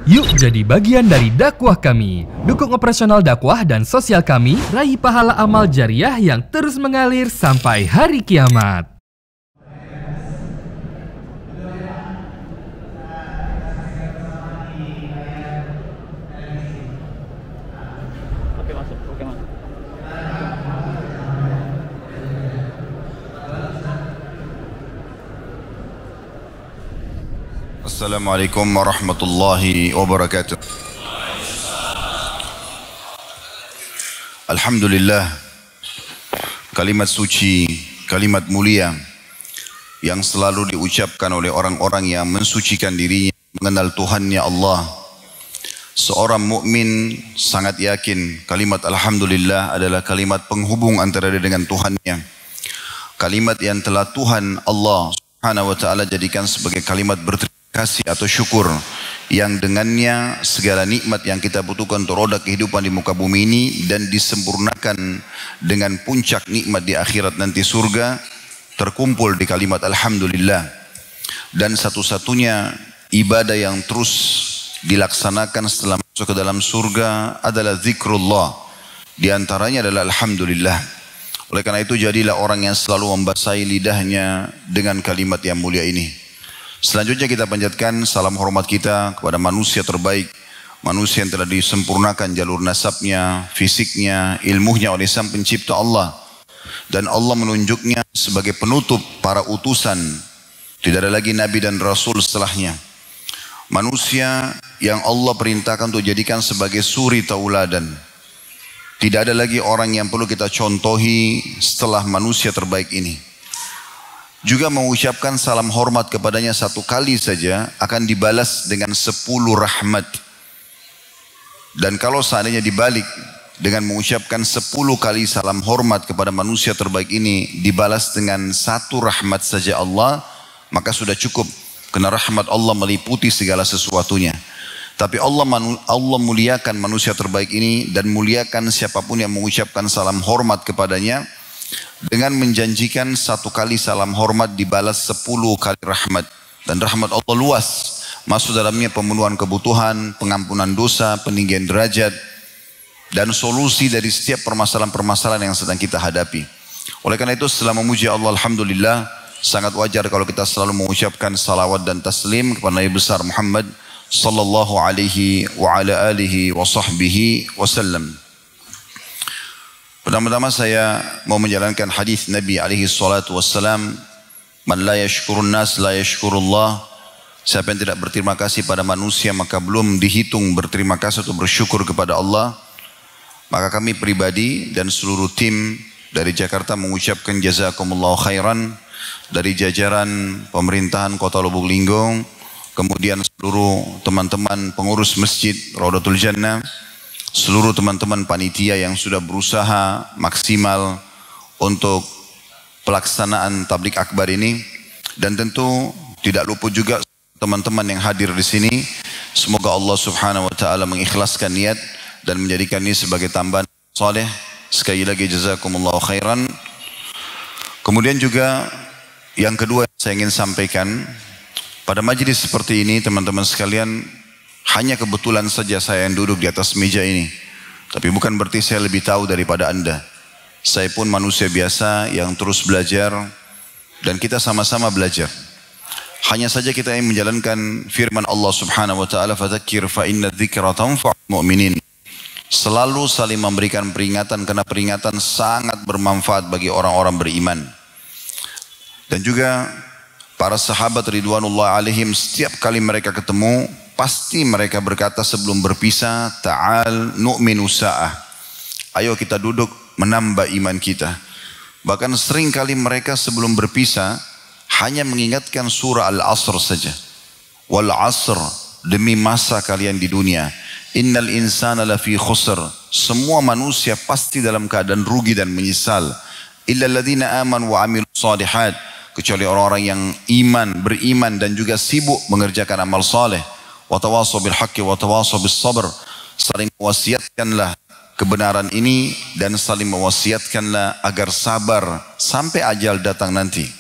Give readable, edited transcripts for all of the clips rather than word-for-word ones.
Yuk jadi bagian dari dakwah kami. Dukung operasional dakwah dan sosial kami, raih pahala amal jariah yang terus mengalir sampai hari kiamat. Assalamualaikum warahmatullahi wabarakatuh. Alhamdulillah, kalimat suci, kalimat mulia yang selalu diucapkan oleh orang-orang yang mensucikan dirinya, mengenal Tuhannya Allah. Seorang mukmin sangat yakin kalimat Alhamdulillah adalah kalimat penghubung antara dia dengan Tuhannya. Kalimat yang telah Tuhan Allah Subhanahu wa ta'ala jadikan sebagai kalimat berterima kasih atau syukur, yang dengannya segala nikmat yang kita butuhkan untuk roda kehidupan di muka bumi ini dan disempurnakan dengan puncak nikmat di akhirat nanti surga terkumpul di kalimat Alhamdulillah. Dan satu-satunya ibadah yang terus dilaksanakan setelah masuk ke dalam surga adalah zikrullah, di antaranya adalah Alhamdulillah. Oleh karena itu jadilah orang yang selalu membasahi lidahnya dengan kalimat yang mulia ini. Selanjutnya kita panjatkan salam hormat kita kepada manusia terbaik, manusia yang telah disempurnakan jalur nasabnya, fisiknya, ilmunya oleh Sang Pencipta Allah. Dan Allah menunjuknya sebagai penutup para utusan. Tidak ada lagi Nabi dan Rasul setelahnya. Manusia yang Allah perintahkan untuk jadikan sebagai suri tauladan. Tidak ada lagi orang yang perlu kita contohi setelah manusia terbaik ini. Juga mengucapkan salam hormat kepadanya satu kali saja akan dibalas dengan 10 rahmat. Dan kalau seandainya dibalik dengan mengucapkan 10 kali salam hormat kepada manusia terbaik ini dibalas dengan 1 rahmat saja Allah, maka sudah cukup. Karena rahmat Allah meliputi segala sesuatunya. Tapi Allah muliakan manusia terbaik ini dan muliakan siapapun yang mengucapkan salam hormat kepadanya dengan menjanjikan 1 kali salam hormat dibalas 10 kali rahmat. Dan rahmat Allah luas, masuk dalamnya pemenuhan kebutuhan, pengampunan dosa, peninggian derajat, dan solusi dari setiap permasalahan-permasalahan yang sedang kita hadapi. Oleh karena itu setelah memuji Allah Alhamdulillah, sangat wajar kalau kita selalu mengucapkan salawat dan taslim kepada Nabi besar Muhammad sallallahu alaihi wa ala alihi wa sahbihi wasallam. Pertama-tama saya mau menjalankan hadis Nabi alaihi salatu wassalam, man la yashkurun nas la yashkurullah. Siapa yang tidak berterima kasih pada manusia maka belum dihitung berterima kasih atau bersyukur kepada Allah. Maka kami pribadi dan seluruh tim dari Jakarta mengucapkan jazakumullahu khairan, dari jajaran pemerintahan Kota Lubuk Linggau, kemudian seluruh teman-teman pengurus Masjid Raudatul Jannah, seluruh teman-teman panitia yang sudah berusaha maksimal untuk pelaksanaan tablik akbar ini, dan tentu tidak luput juga teman-teman yang hadir di sini. Semoga Allah Subhanahu wa taala mengikhlaskan niat dan menjadikan ini sebagai tambahan saleh. Sekali lagi jazakumullahu khairan. Kemudian juga yang kedua saya ingin sampaikan, pada majlis seperti ini teman-teman sekalian, hanya kebetulan saja saya yang duduk di atas meja ini. Tapi bukan berarti saya lebih tahu daripada Anda. Saya pun manusia biasa yang terus belajar. Dan kita sama-sama belajar. Hanya saja kita ingin menjalankan firman Allah Subhanahu wa ta'ala, fadzakir fa inna dzikra tanfa'ul mu'minin. Selalu saling memberikan peringatan, karena peringatan sangat bermanfaat bagi orang-orang beriman. Dan juga para sahabat ridwanullah alaihim, setiap kali mereka ketemu pasti mereka berkata sebelum berpisah, ta'al nu'minu sa'ah. Ayo kita duduk menambah iman kita. Bahkan sering kali mereka sebelum berpisah hanya mengingatkan surah Al-Asr saja. Wal asr, demi masa kalian di dunia. Innal insana lafi khusr. Semua manusia pasti dalam keadaan rugi dan menyesal. Illa alladhina aman wa amilu salihat. Kecuali orang-orang yang beriman dan juga sibuk mengerjakan amal saleh. Watawasaw bil haqqi watawasaw bis sabr. Saling mewasiatkanlah kebenaran ini dan saling mewasiatkanlah agar sabar sampai ajal datang nanti.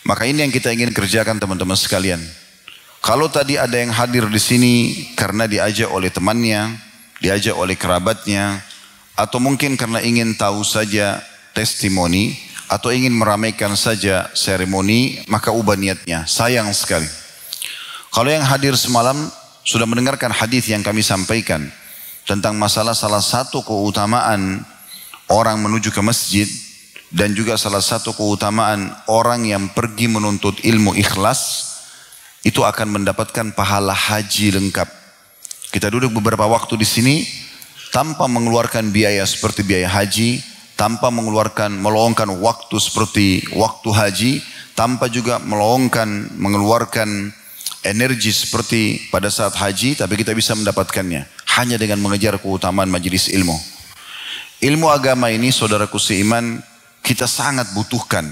Maka ini yang kita ingin kerjakan teman-teman sekalian. Kalau tadi ada yang hadir di sini karena diajak oleh temannya, diajak oleh kerabatnya, atau mungkin karena ingin tahu saja testimoni, atau ingin meramaikan saja seremoni, maka ubah niatnya. Sayang sekali. Kalau yang hadir semalam sudah mendengarkan hadis yang kami sampaikan tentang masalah salah satu keutamaan orang menuju ke masjid, dan juga salah satu keutamaan orang yang pergi menuntut ilmu ikhlas, itu akan mendapatkan pahala haji lengkap. Kita duduk beberapa waktu di sini tanpa mengeluarkan biaya seperti biaya haji, tanpa meluangkan waktu seperti waktu haji, tanpa juga mengeluarkan energi seperti pada saat haji, tapi kita bisa mendapatkannya hanya dengan mengejar keutamaan majelis ilmu. Ilmu agama ini, saudaraku seiman, kita sangat butuhkan.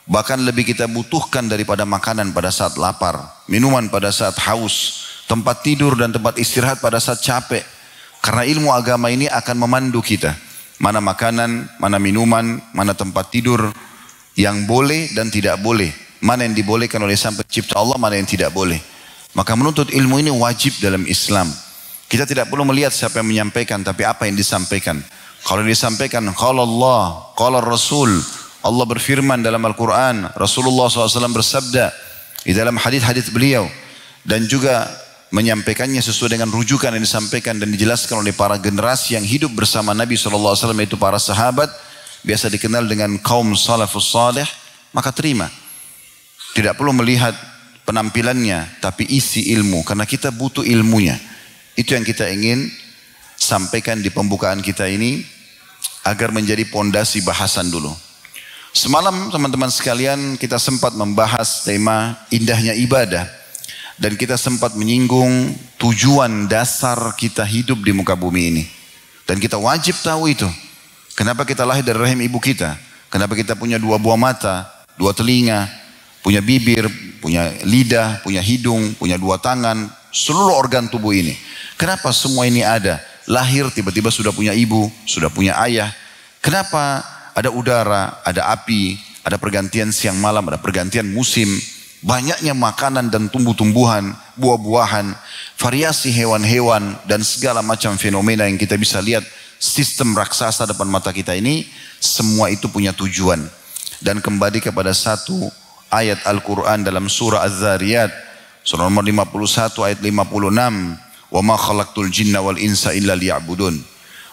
Bahkan lebih kita butuhkan daripada makanan pada saat lapar, minuman pada saat haus, tempat tidur dan tempat istirahat pada saat capek. Karena ilmu agama ini akan memandu kita. Mana makanan, mana minuman, mana tempat tidur yang boleh dan tidak boleh. Mana yang dibolehkan oleh Sang Pencipta Allah, mana yang tidak boleh. Maka menuntut ilmu ini wajib dalam Islam. Kita tidak perlu melihat siapa yang menyampaikan, tapi apa yang disampaikan. Kalau disampaikan, qala Allah, qala Rasul, Allah berfirman dalam Al-Quran, Rasulullah SAW bersabda di dalam hadis-hadis beliau, dan juga menyampaikannya sesuai dengan rujukan yang disampaikan dan dijelaskan oleh para generasi yang hidup bersama Nabi SAW, yaitu para sahabat, biasa dikenal dengan kaum salafus salih, maka terima. Tidak perlu melihat penampilannya, tapi isi ilmu, karena kita butuh ilmunya. Itu yang kita ingin sampaikan di pembukaan kita ini, agar menjadi pondasi bahasan dulu. Semalam teman-teman sekalian kita sempat membahas tema indahnya ibadah. Dan kita sempat menyinggung tujuan dasar kita hidup di muka bumi ini. Dan kita wajib tahu itu. Kenapa kita lahir dari rahim ibu kita? Kenapa kita punya dua buah mata, dua telinga, punya bibir, punya lidah, punya hidung, punya dua tangan, seluruh organ tubuh ini. Kenapa semua ini ada? Lahir tiba-tiba sudah punya ibu, sudah punya ayah. Kenapa ada udara, ada api, ada pergantian siang malam, ada pergantian musim. Banyaknya makanan dan tumbuh-tumbuhan, buah-buahan, variasi hewan-hewan dan segala macam fenomena yang kita bisa lihat, sistem raksasa depan mata kita ini, semua itu punya tujuan. Dan kembali kepada satu ayat Al-Quran dalam surah Az-Zariyat, surah nomor 51 ayat 56, wa ma khalaqtul jinna wal insa illa liya'budun.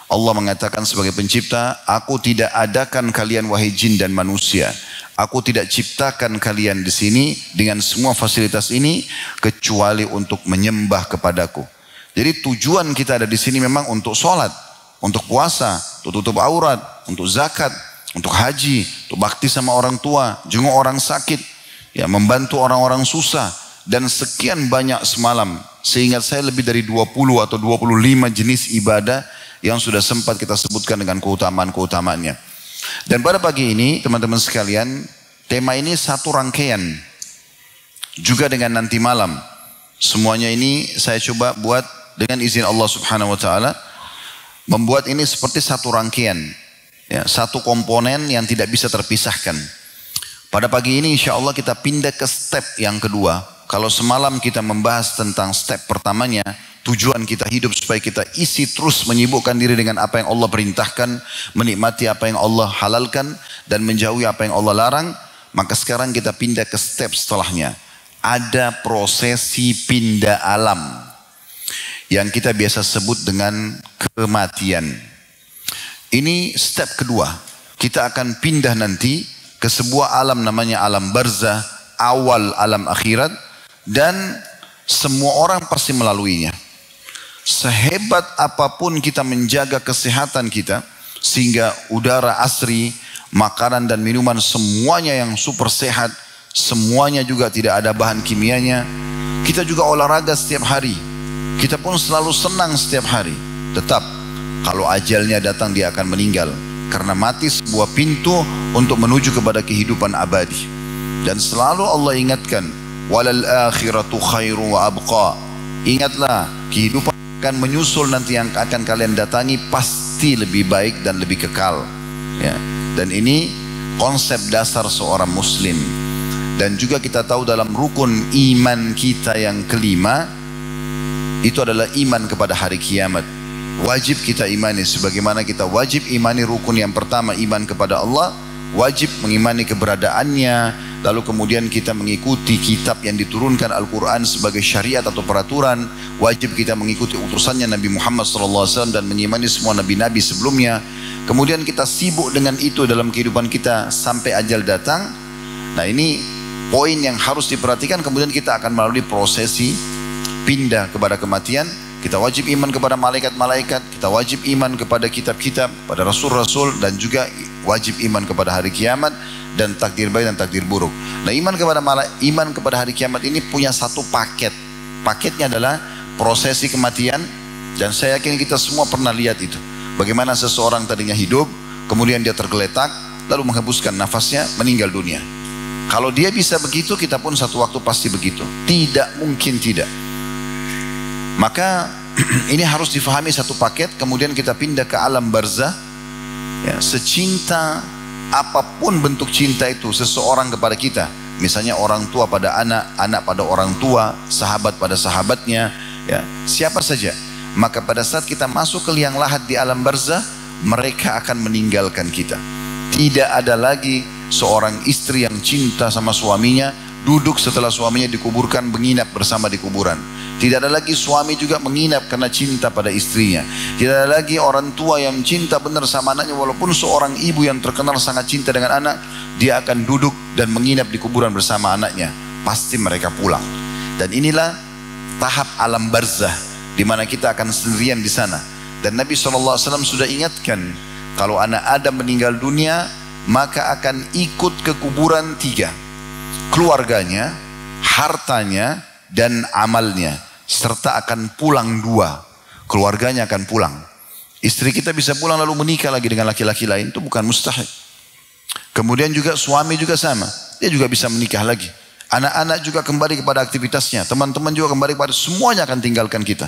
Allah mengatakan sebagai pencipta, aku tidak adakan kalian wahai jin dan manusia. Aku tidak ciptakan kalian di sini dengan semua fasilitas ini kecuali untuk menyembah kepadaku. Jadi tujuan kita ada di sini memang untuk sholat, untuk puasa, untuk tutup aurat, untuk zakat, untuk haji, untuk bakti sama orang tua, jenguk orang sakit, ya, membantu orang-orang susah, dan sekian banyak semalam. Seingat saya lebih dari 20 atau 25 jenis ibadah yang sudah sempat kita sebutkan dengan keutamaan-keutamaannya. Dan pada pagi ini teman-teman sekalian, tema ini satu rangkaian juga dengan nanti malam. Semuanya ini saya coba buat dengan izin Allah Subhanahu wa taala, membuat ini seperti satu rangkaian, ya, satu komponen yang tidak bisa terpisahkan. Pada pagi ini insya Allah kita pindah ke step yang kedua. Kalau semalam kita membahas tentang step pertamanya, tujuan kita hidup supaya kita isi terus menyibukkan diri dengan apa yang Allah perintahkan, menikmati apa yang Allah halalkan, dan menjauhi apa yang Allah larang. Maka sekarang kita pindah ke step setelahnya. Ada prosesi pindah alam yang kita biasa sebut dengan kematian. Ini step kedua. Kita akan pindah nanti ke sebuah alam namanya alam barzah, awal alam akhirat, dan semua orang pasti melaluinya. Sehebat apapun kita menjaga kesehatan kita, sehingga udara asri, makanan dan minuman semuanya yang super sehat, semuanya juga tidak ada bahan kimianya. Kita juga olahraga setiap hari, kita pun selalu senang setiap hari. Tetap kalau ajalnya datang dia akan meninggal, karena mati sebuah pintu untuk menuju kepada kehidupan abadi. Dan selalu Allah ingatkan, walal akhiratu khairu wa abqa. Ingatlah, kehidupan akan menyusul nanti yang akan kalian datangi pasti lebih baik dan lebih kekal, ya. Dan ini konsep dasar seorang muslim. Dan juga kita tahu dalam rukun iman kita yang kelima, itu adalah iman kepada hari kiamat. Wajib kita imani, sebagaimana kita wajib imani rukun yang pertama, iman kepada Allah, wajib mengimani keberadaannya, lalu kemudian kita mengikuti kitab yang diturunkan Al-Quran sebagai syariat atau peraturan, wajib kita mengikuti utusannya Nabi Muhammad SAW dan mengimani semua nabi-nabi sebelumnya. Kemudian kita sibuk dengan itu dalam kehidupan kita sampai ajal datang. Nah, ini poin yang harus diperhatikan. Kemudian kita akan melalui prosesi pindah kepada kematian. Kita wajib iman kepada malaikat-malaikat, kita wajib iman kepada kitab-kitab, pada rasul-rasul, dan juga wajib iman kepada hari kiamat dan takdir baik dan takdir buruk. Nah, iman kepada hari kiamat ini punya satu paket. Paketnya adalah prosesi kematian, dan saya yakin kita semua pernah lihat itu. Bagaimana seseorang tadinya hidup, kemudian dia tergeletak, lalu menghembuskan nafasnya, meninggal dunia. Kalau dia bisa begitu, kita pun satu waktu pasti begitu. Tidak mungkin tidak. Maka ini harus difahami satu paket. Kemudian kita pindah ke alam barzah. Ya, secinta apapun bentuk cinta itu seseorang kepada kita, misalnya orang tua pada anak, anak pada orang tua, sahabat pada sahabatnya, ya, siapa saja. Maka pada saat kita masuk ke liang lahat di alam barzah, mereka akan meninggalkan kita. Tidak ada lagi seorang istri yang cinta sama suaminya duduk setelah suaminya dikuburkan menginap bersama di kuburan. Tidak ada lagi suami juga menginap karena cinta pada istrinya. Tidak ada lagi orang tua yang cinta benar sama anaknya, walaupun seorang ibu yang terkenal sangat cinta dengan anak, dia akan duduk dan menginap di kuburan bersama anaknya. Pasti mereka pulang. Dan inilah tahap alam barzah, di mana kita akan sendirian di sana. Dan Nabi SAW sudah ingatkan, kalau anak Adam meninggal dunia, maka akan ikut ke kuburan tiga: keluarganya, hartanya, dan amalnya. Serta akan pulang dua. Keluarganya akan pulang. Istri kita bisa pulang lalu menikah lagi dengan laki-laki lain, itu bukan mustahil. Kemudian juga suami juga sama, dia juga bisa menikah lagi. Anak-anak juga kembali kepada aktivitasnya, teman-teman juga kembali kepada, semuanya akan tinggalkan kita.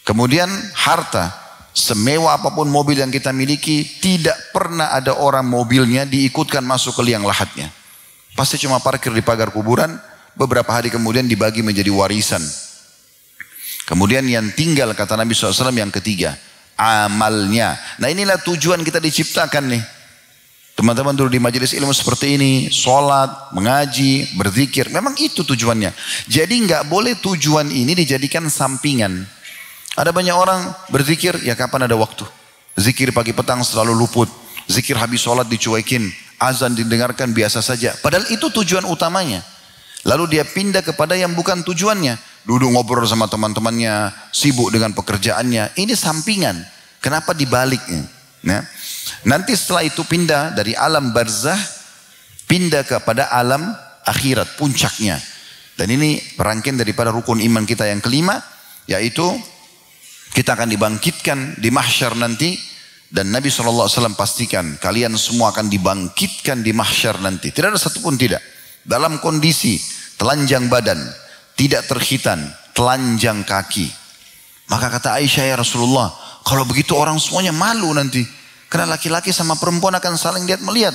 Kemudian harta, semewah apapun mobil yang kita miliki, tidak pernah ada orang mobilnya diikutkan masuk ke liang lahatnya. Pasti cuma parkir di pagar kuburan, beberapa hari kemudian dibagi menjadi warisan. Kemudian yang tinggal, kata Nabi SAW, yang ketiga, amalnya. Nah, inilah tujuan kita diciptakan nih. Teman-teman dulu di majelis ilmu seperti ini, sholat, mengaji, berzikir, memang itu tujuannya. Jadi nggak boleh tujuan ini dijadikan sampingan. Ada banyak orang berzikir, ya kapan ada waktu. Zikir pagi petang selalu luput. Zikir habis sholat dicuekin. Azan didengarkan biasa saja. Padahal itu tujuan utamanya. Lalu dia pindah kepada yang bukan tujuannya. Duduk ngobrol sama teman-temannya, sibuk dengan pekerjaannya. Ini sampingan. Kenapa dibaliknya? Nah, nanti setelah itu pindah dari alam barzah, pindah kepada alam akhirat, puncaknya. Dan ini rangkaian daripada rukun iman kita yang kelima, yaitu kita akan dibangkitkan di mahsyar nanti. Dan Nabi SAW pastikan kalian semua akan dibangkitkan di mahsyar nanti. Tidak ada satupun tidak. Dalam kondisi telanjang badan, tidak terkhitan, telanjang kaki. Maka kata Aisyah, ya Rasulullah, kalau begitu orang semuanya malu nanti. Karena laki-laki sama perempuan akan saling lihat melihat.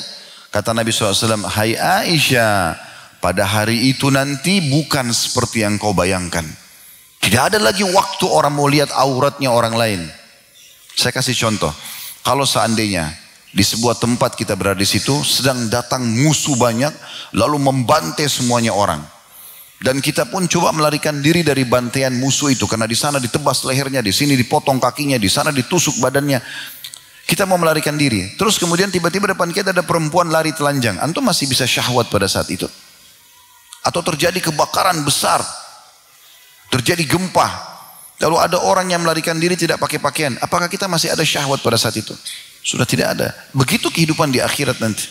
Kata Nabi SAW, hai Aisyah, pada hari itu nanti bukan seperti yang kau bayangkan. Tidak ada lagi waktu orang mau lihat auratnya orang lain. Saya kasih contoh. Kalau seandainya di sebuah tempat kita berada di situ, sedang datang musuh banyak, lalu membantai semuanya orang. Dan kita pun coba melarikan diri dari bantaian musuh itu, karena di sana ditebas lehernya, di sini dipotong kakinya, di sana ditusuk badannya. Kita mau melarikan diri. Terus kemudian tiba-tiba depan kita ada perempuan lari telanjang. Antum masih bisa syahwat pada saat itu? Atau terjadi kebakaran besar, terjadi gempa, lalu ada orang yang melarikan diri tidak pakai pakaian. Apakah kita masih ada syahwat pada saat itu? Sudah tidak ada. Begitu kehidupan di akhirat nanti.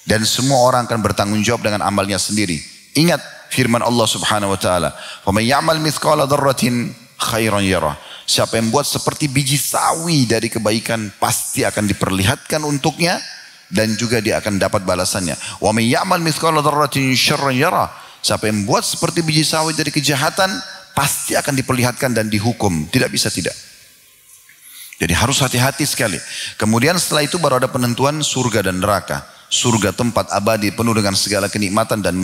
Dan semua orang akan bertanggung jawab dengan amalnya sendiri. Ingat firman Allah Subhanahu wa taala, "Wa may ya'mal mithqala dzarratin khairan yarah." Siapa yang buat seperti biji sawi dari kebaikan, pasti akan diperlihatkan untuknya dan juga dia akan dapat balasannya. "Wa may ya'mal mithqala dzarratin syarran yarah." Siapa yang buat seperti biji sawi dari kejahatan, pasti akan diperlihatkan dan dihukum. Tidak bisa tidak. Jadi harus hati-hati sekali. Kemudian setelah itu baru ada penentuan surga dan neraka. surga tempat abadi penuh dengan segala kenikmatan dan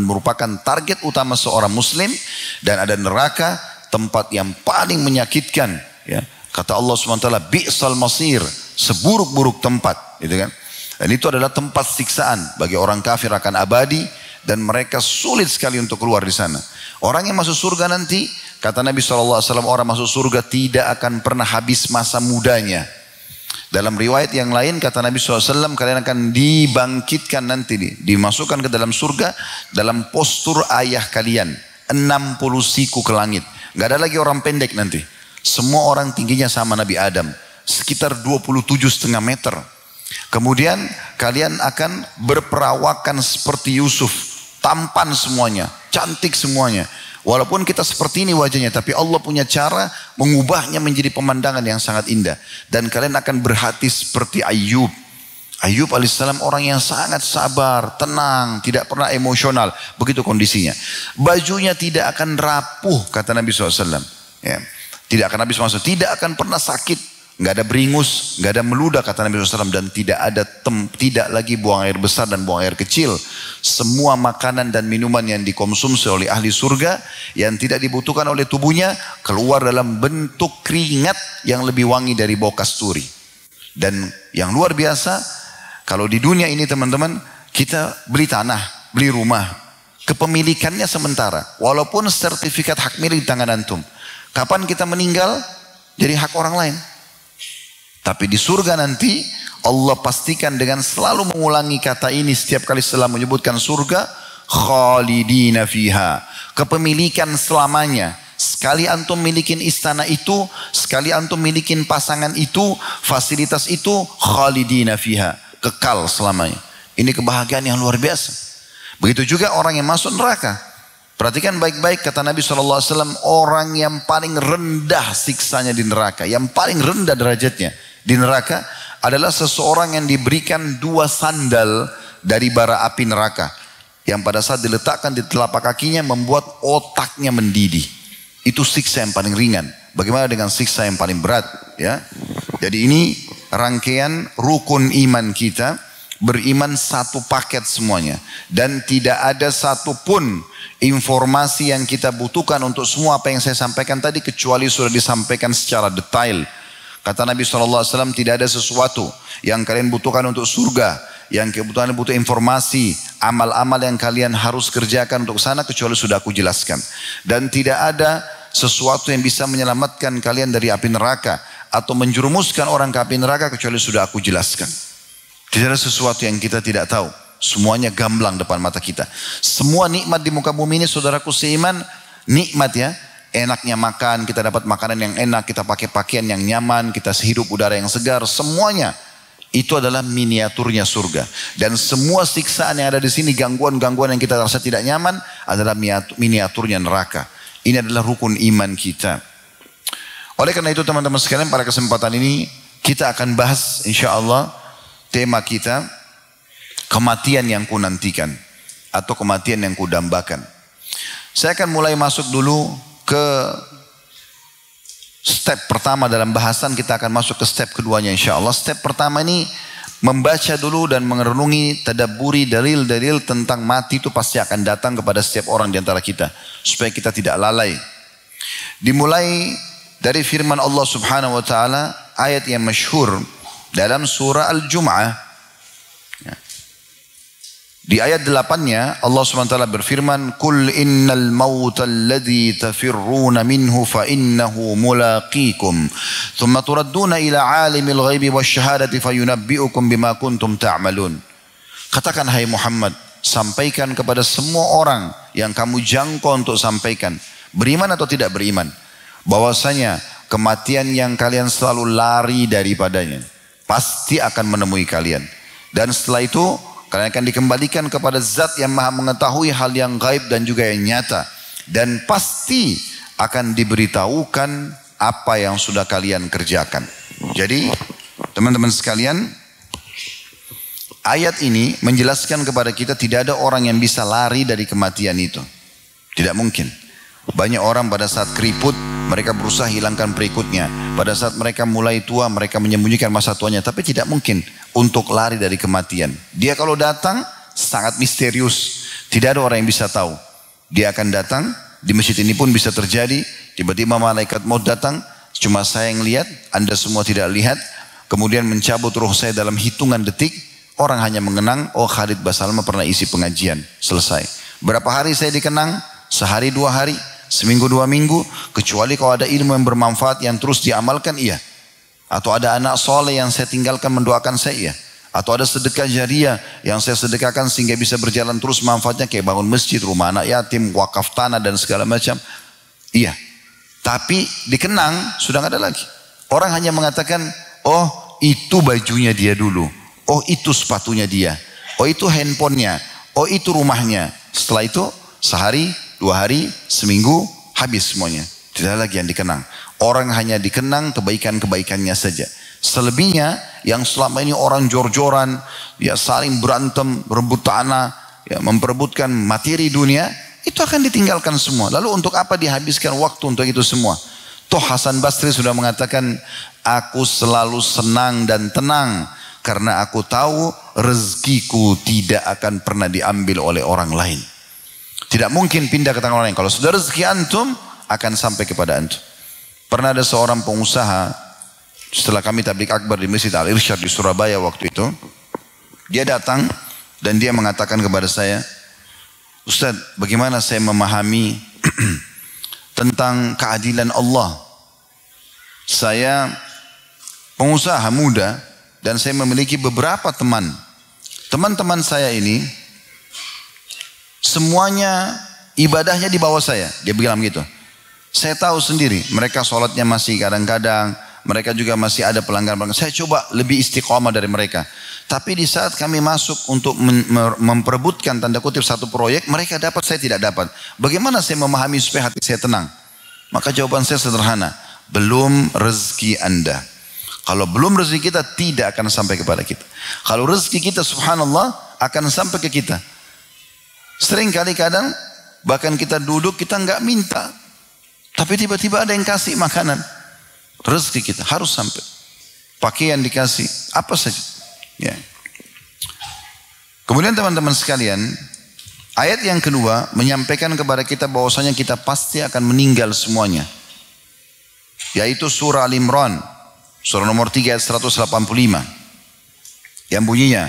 merupakan target utama seorang muslim. Dan ada neraka, tempat yang paling menyakitkan. Ya. Kata Allah SWT, bi'sal masir, seburuk-buruk tempat. Gitu kan? Dan itu adalah tempat siksaan bagi orang kafir akan abadi. Dan mereka sulit sekali untuk keluar di sana. Orang yang masuk surga nanti, kata Nabi SAW, orang masuk surga tidak akan pernah habis masa mudanya. Dalam riwayat yang lain kata Nabi SAW, kalian akan dibangkitkan nanti, dimasukkan ke dalam surga dalam postur ayah kalian, 60 siku ke langit. Gak ada lagi orang pendek nanti. Semua orang tingginya sama Nabi Adam, sekitar 27,5 meter. Kemudian kalian akan berperawakan seperti Yusuf, tampan semuanya, cantik semuanya. Walaupun kita seperti ini wajahnya, tapi Allah punya cara mengubahnya menjadi pemandangan yang sangat indah. Dan kalian akan berhati seperti Ayub. Ayub alaihissalam orang yang sangat sabar, tenang, tidak pernah emosional. Begitu kondisinya. Bajunya tidak akan rapuh, kata Nabi SAW. Ya. Tidak akan habis masa, tidak akan pernah sakit. Nggak ada beringus, nggak ada meludah, kata Nabi SAW. Dan tidak lagi buang air besar dan buang air kecil. Semua makanan dan minuman yang dikonsumsi oleh ahli surga, yang tidak dibutuhkan oleh tubuhnya, keluar dalam bentuk keringat yang lebih wangi dari bau kasturi. Dan yang luar biasa, kalau di dunia ini teman-teman, kita beli tanah, beli rumah, kepemilikannya sementara. Walaupun sertifikat hak milik di tangan antum. Kapan kita meninggal, jadi hak orang lain. Tapi di surga nanti Allah pastikan dengan selalu mengulangi kata ini setiap kali setelah menyebutkan surga, khalidina fiha, kepemilikan selamanya. Sekali antum milikin istana itu, sekali antum milikin pasangan itu, fasilitas itu, khalidina fiha, kekal selamanya. Ini kebahagiaan yang luar biasa. Begitu juga orang yang masuk neraka. Perhatikan baik-baik kata Nabi SAW, orang yang paling rendah siksanya di neraka, yang paling rendah derajatnya di neraka adalah seseorang yang diberikan 2 sandal dari bara api neraka. Yang pada saat diletakkan di telapak kakinya membuat otaknya mendidih. Itu siksa yang paling ringan. Bagaimana dengan siksa yang paling berat? Ya. Jadi ini rangkaian rukun iman kita. Beriman satu paket semuanya. Dan tidak ada satupun informasi yang kita butuhkan untuk semua apa yang saya sampaikan tadi, kecuali sudah disampaikan secara detail. Kata Nabi SAW, tidak ada sesuatu yang kalian butuhkan untuk surga, yang kebutuhan butuh informasi, amal-amal yang kalian harus kerjakan untuk sana, kecuali sudah aku jelaskan. Dan tidak ada sesuatu yang bisa menyelamatkan kalian dari api neraka, atau menjerumuskan orang ke api neraka, kecuali sudah aku jelaskan. Tidak ada sesuatu yang kita tidak tahu. Semuanya gamblang depan mata kita. Semua nikmat di muka bumi ini, saudaraku seiman, nikmat ya. Enaknya makan, kita dapat makanan yang enak, kita pakai pakaian yang nyaman, kita hirup udara yang segar, semuanya itu adalah miniaturnya surga. Dan semua siksaan yang ada di sini, gangguan-gangguan yang kita rasa tidak nyaman, adalah miniaturnya neraka. Ini adalah rukun iman kita. Oleh karena itu teman-teman sekalian, pada kesempatan ini kita akan bahas insya-Allah tema kita, kematian yang kunantikan atau kematian yang kudambakan. Saya akan mulai masuk dulu ke step pertama dalam bahasan, kita akan masuk ke step keduanya insya-Allah. Step pertama ini membaca dulu dan merenungi, tadabburi dalil-dalil tentang mati itu pasti akan datang kepada setiap orang di antara kita, supaya kita tidak lalai. Dimulai dari firman Allah Subhanahu wa taala, ayat yang masyhur dalam surah Al-Jum'ah. Di ayat 8-nya Allah SWT berfirman, "Qul innal mauta alladhi tafirruna minhu fa innahu mulaqikum, thumma turadduna ila 'alimil ghaibi wasyahadati fayunabbi'ukum bima kuntum ta'malun." Katakan hai Muhammad, sampaikan kepada semua orang yang kamu jangkau untuk sampaikan, beriman atau tidak beriman, bahwasanya kematian yang kalian selalu lari daripadanya pasti akan menemui kalian. Dan setelah itu kalian akan dikembalikan kepada zat yang maha mengetahui hal yang gaib dan juga yang nyata. Dan pasti akan diberitahukan apa yang sudah kalian kerjakan. Jadi teman-teman sekalian, ayat ini menjelaskan kepada kita tidak ada orang yang bisa lari dari kematian itu. Tidak mungkin. Banyak orang pada saat keriput mereka berusaha hilangkan berikutnya. Pada saat mereka mulai tua mereka menyembunyikan masa tuanya. Tapi tidak mungkin untuk lari dari kematian. Dia kalau datang sangat misterius. Tidak ada orang yang bisa tahu. Dia akan datang, di masjid ini pun bisa terjadi. Tiba-tiba malaikat maut datang, cuma saya yang lihat, Anda semua tidak lihat. Kemudian mencabut ruh saya dalam hitungan detik. Orang hanya mengenang, oh Khalid Basalamah pernah isi pengajian. Selesai. Berapa hari saya dikenang? Sehari 2 hari, seminggu 2 minggu. Kecuali kalau ada ilmu yang bermanfaat yang terus diamalkan, iya. Atau ada anak soleh yang saya tinggalkan mendoakan saya, iya. Atau ada sedekah jariah yang saya sedekahkan sehingga bisa berjalan terus manfaatnya, kayak bangun masjid, rumah anak yatim, wakaf tanah dan segala macam. Iya. Tapi dikenang sudah nggak ada lagi. Orang hanya mengatakan, oh itu bajunya dia dulu. Oh itu sepatunya dia. Oh itu handphonenya. Oh itu rumahnya. Setelah itu sehari, 2 hari, seminggu habis semuanya. Tidak ada lagi yang dikenang. Orang hanya dikenang kebaikan-kebaikannya saja. Selebihnya yang selama ini orang jor-joran, ya saling berantem, rebut tanah, ya memperebutkan materi dunia, itu akan ditinggalkan semua. Lalu untuk apa dihabiskan waktu untuk itu semua? Toh Hasan Basri sudah mengatakan, aku selalu senang dan tenang karena aku tahu rezekiku tidak akan pernah diambil oleh orang lain. Tidak mungkin pindah ke tangan orang lain. Kalau sudah rezeki antum, akan sampai kepada antum. Pernah ada seorang pengusaha, setelah kami tabligh akbar di Masjid Al-Irsyad di Surabaya waktu itu, dia datang dan dia mengatakan kepada saya, Ustaz, bagaimana saya memahami tentang keadilan Allah? Saya pengusaha muda dan saya memiliki beberapa teman. Teman-teman saya ini semuanya ibadahnya di bawah saya. Dia bilang gitu. Saya tahu sendiri, mereka sholatnya masih kadang-kadang, mereka juga masih ada pelanggaran. Saya coba lebih istiqomah dari mereka. Tapi di saat kami masuk untuk memperebutkan tanda kutip satu proyek, mereka dapat, saya tidak dapat. Bagaimana saya memahami supaya hati saya tenang? Maka jawaban saya sederhana, belum rezeki Anda. Kalau belum rezeki kita, tidak akan sampai kepada kita. Kalau rezeki kita subhanallah akan sampai ke kita. Sering kali kadang bahkan kita duduk kita nggak minta, tapi tiba-tiba ada yang kasih makanan. Rezeki kita harus sampai. Pakaian dikasih, apa saja. Ya. Kemudian teman-teman sekalian, ayat yang kedua menyampaikan kepada kita bahwasanya kita pasti akan meninggal semuanya. Yaitu surah Al-Imran, surah nomor 3 ayat 185. Yang bunyinya,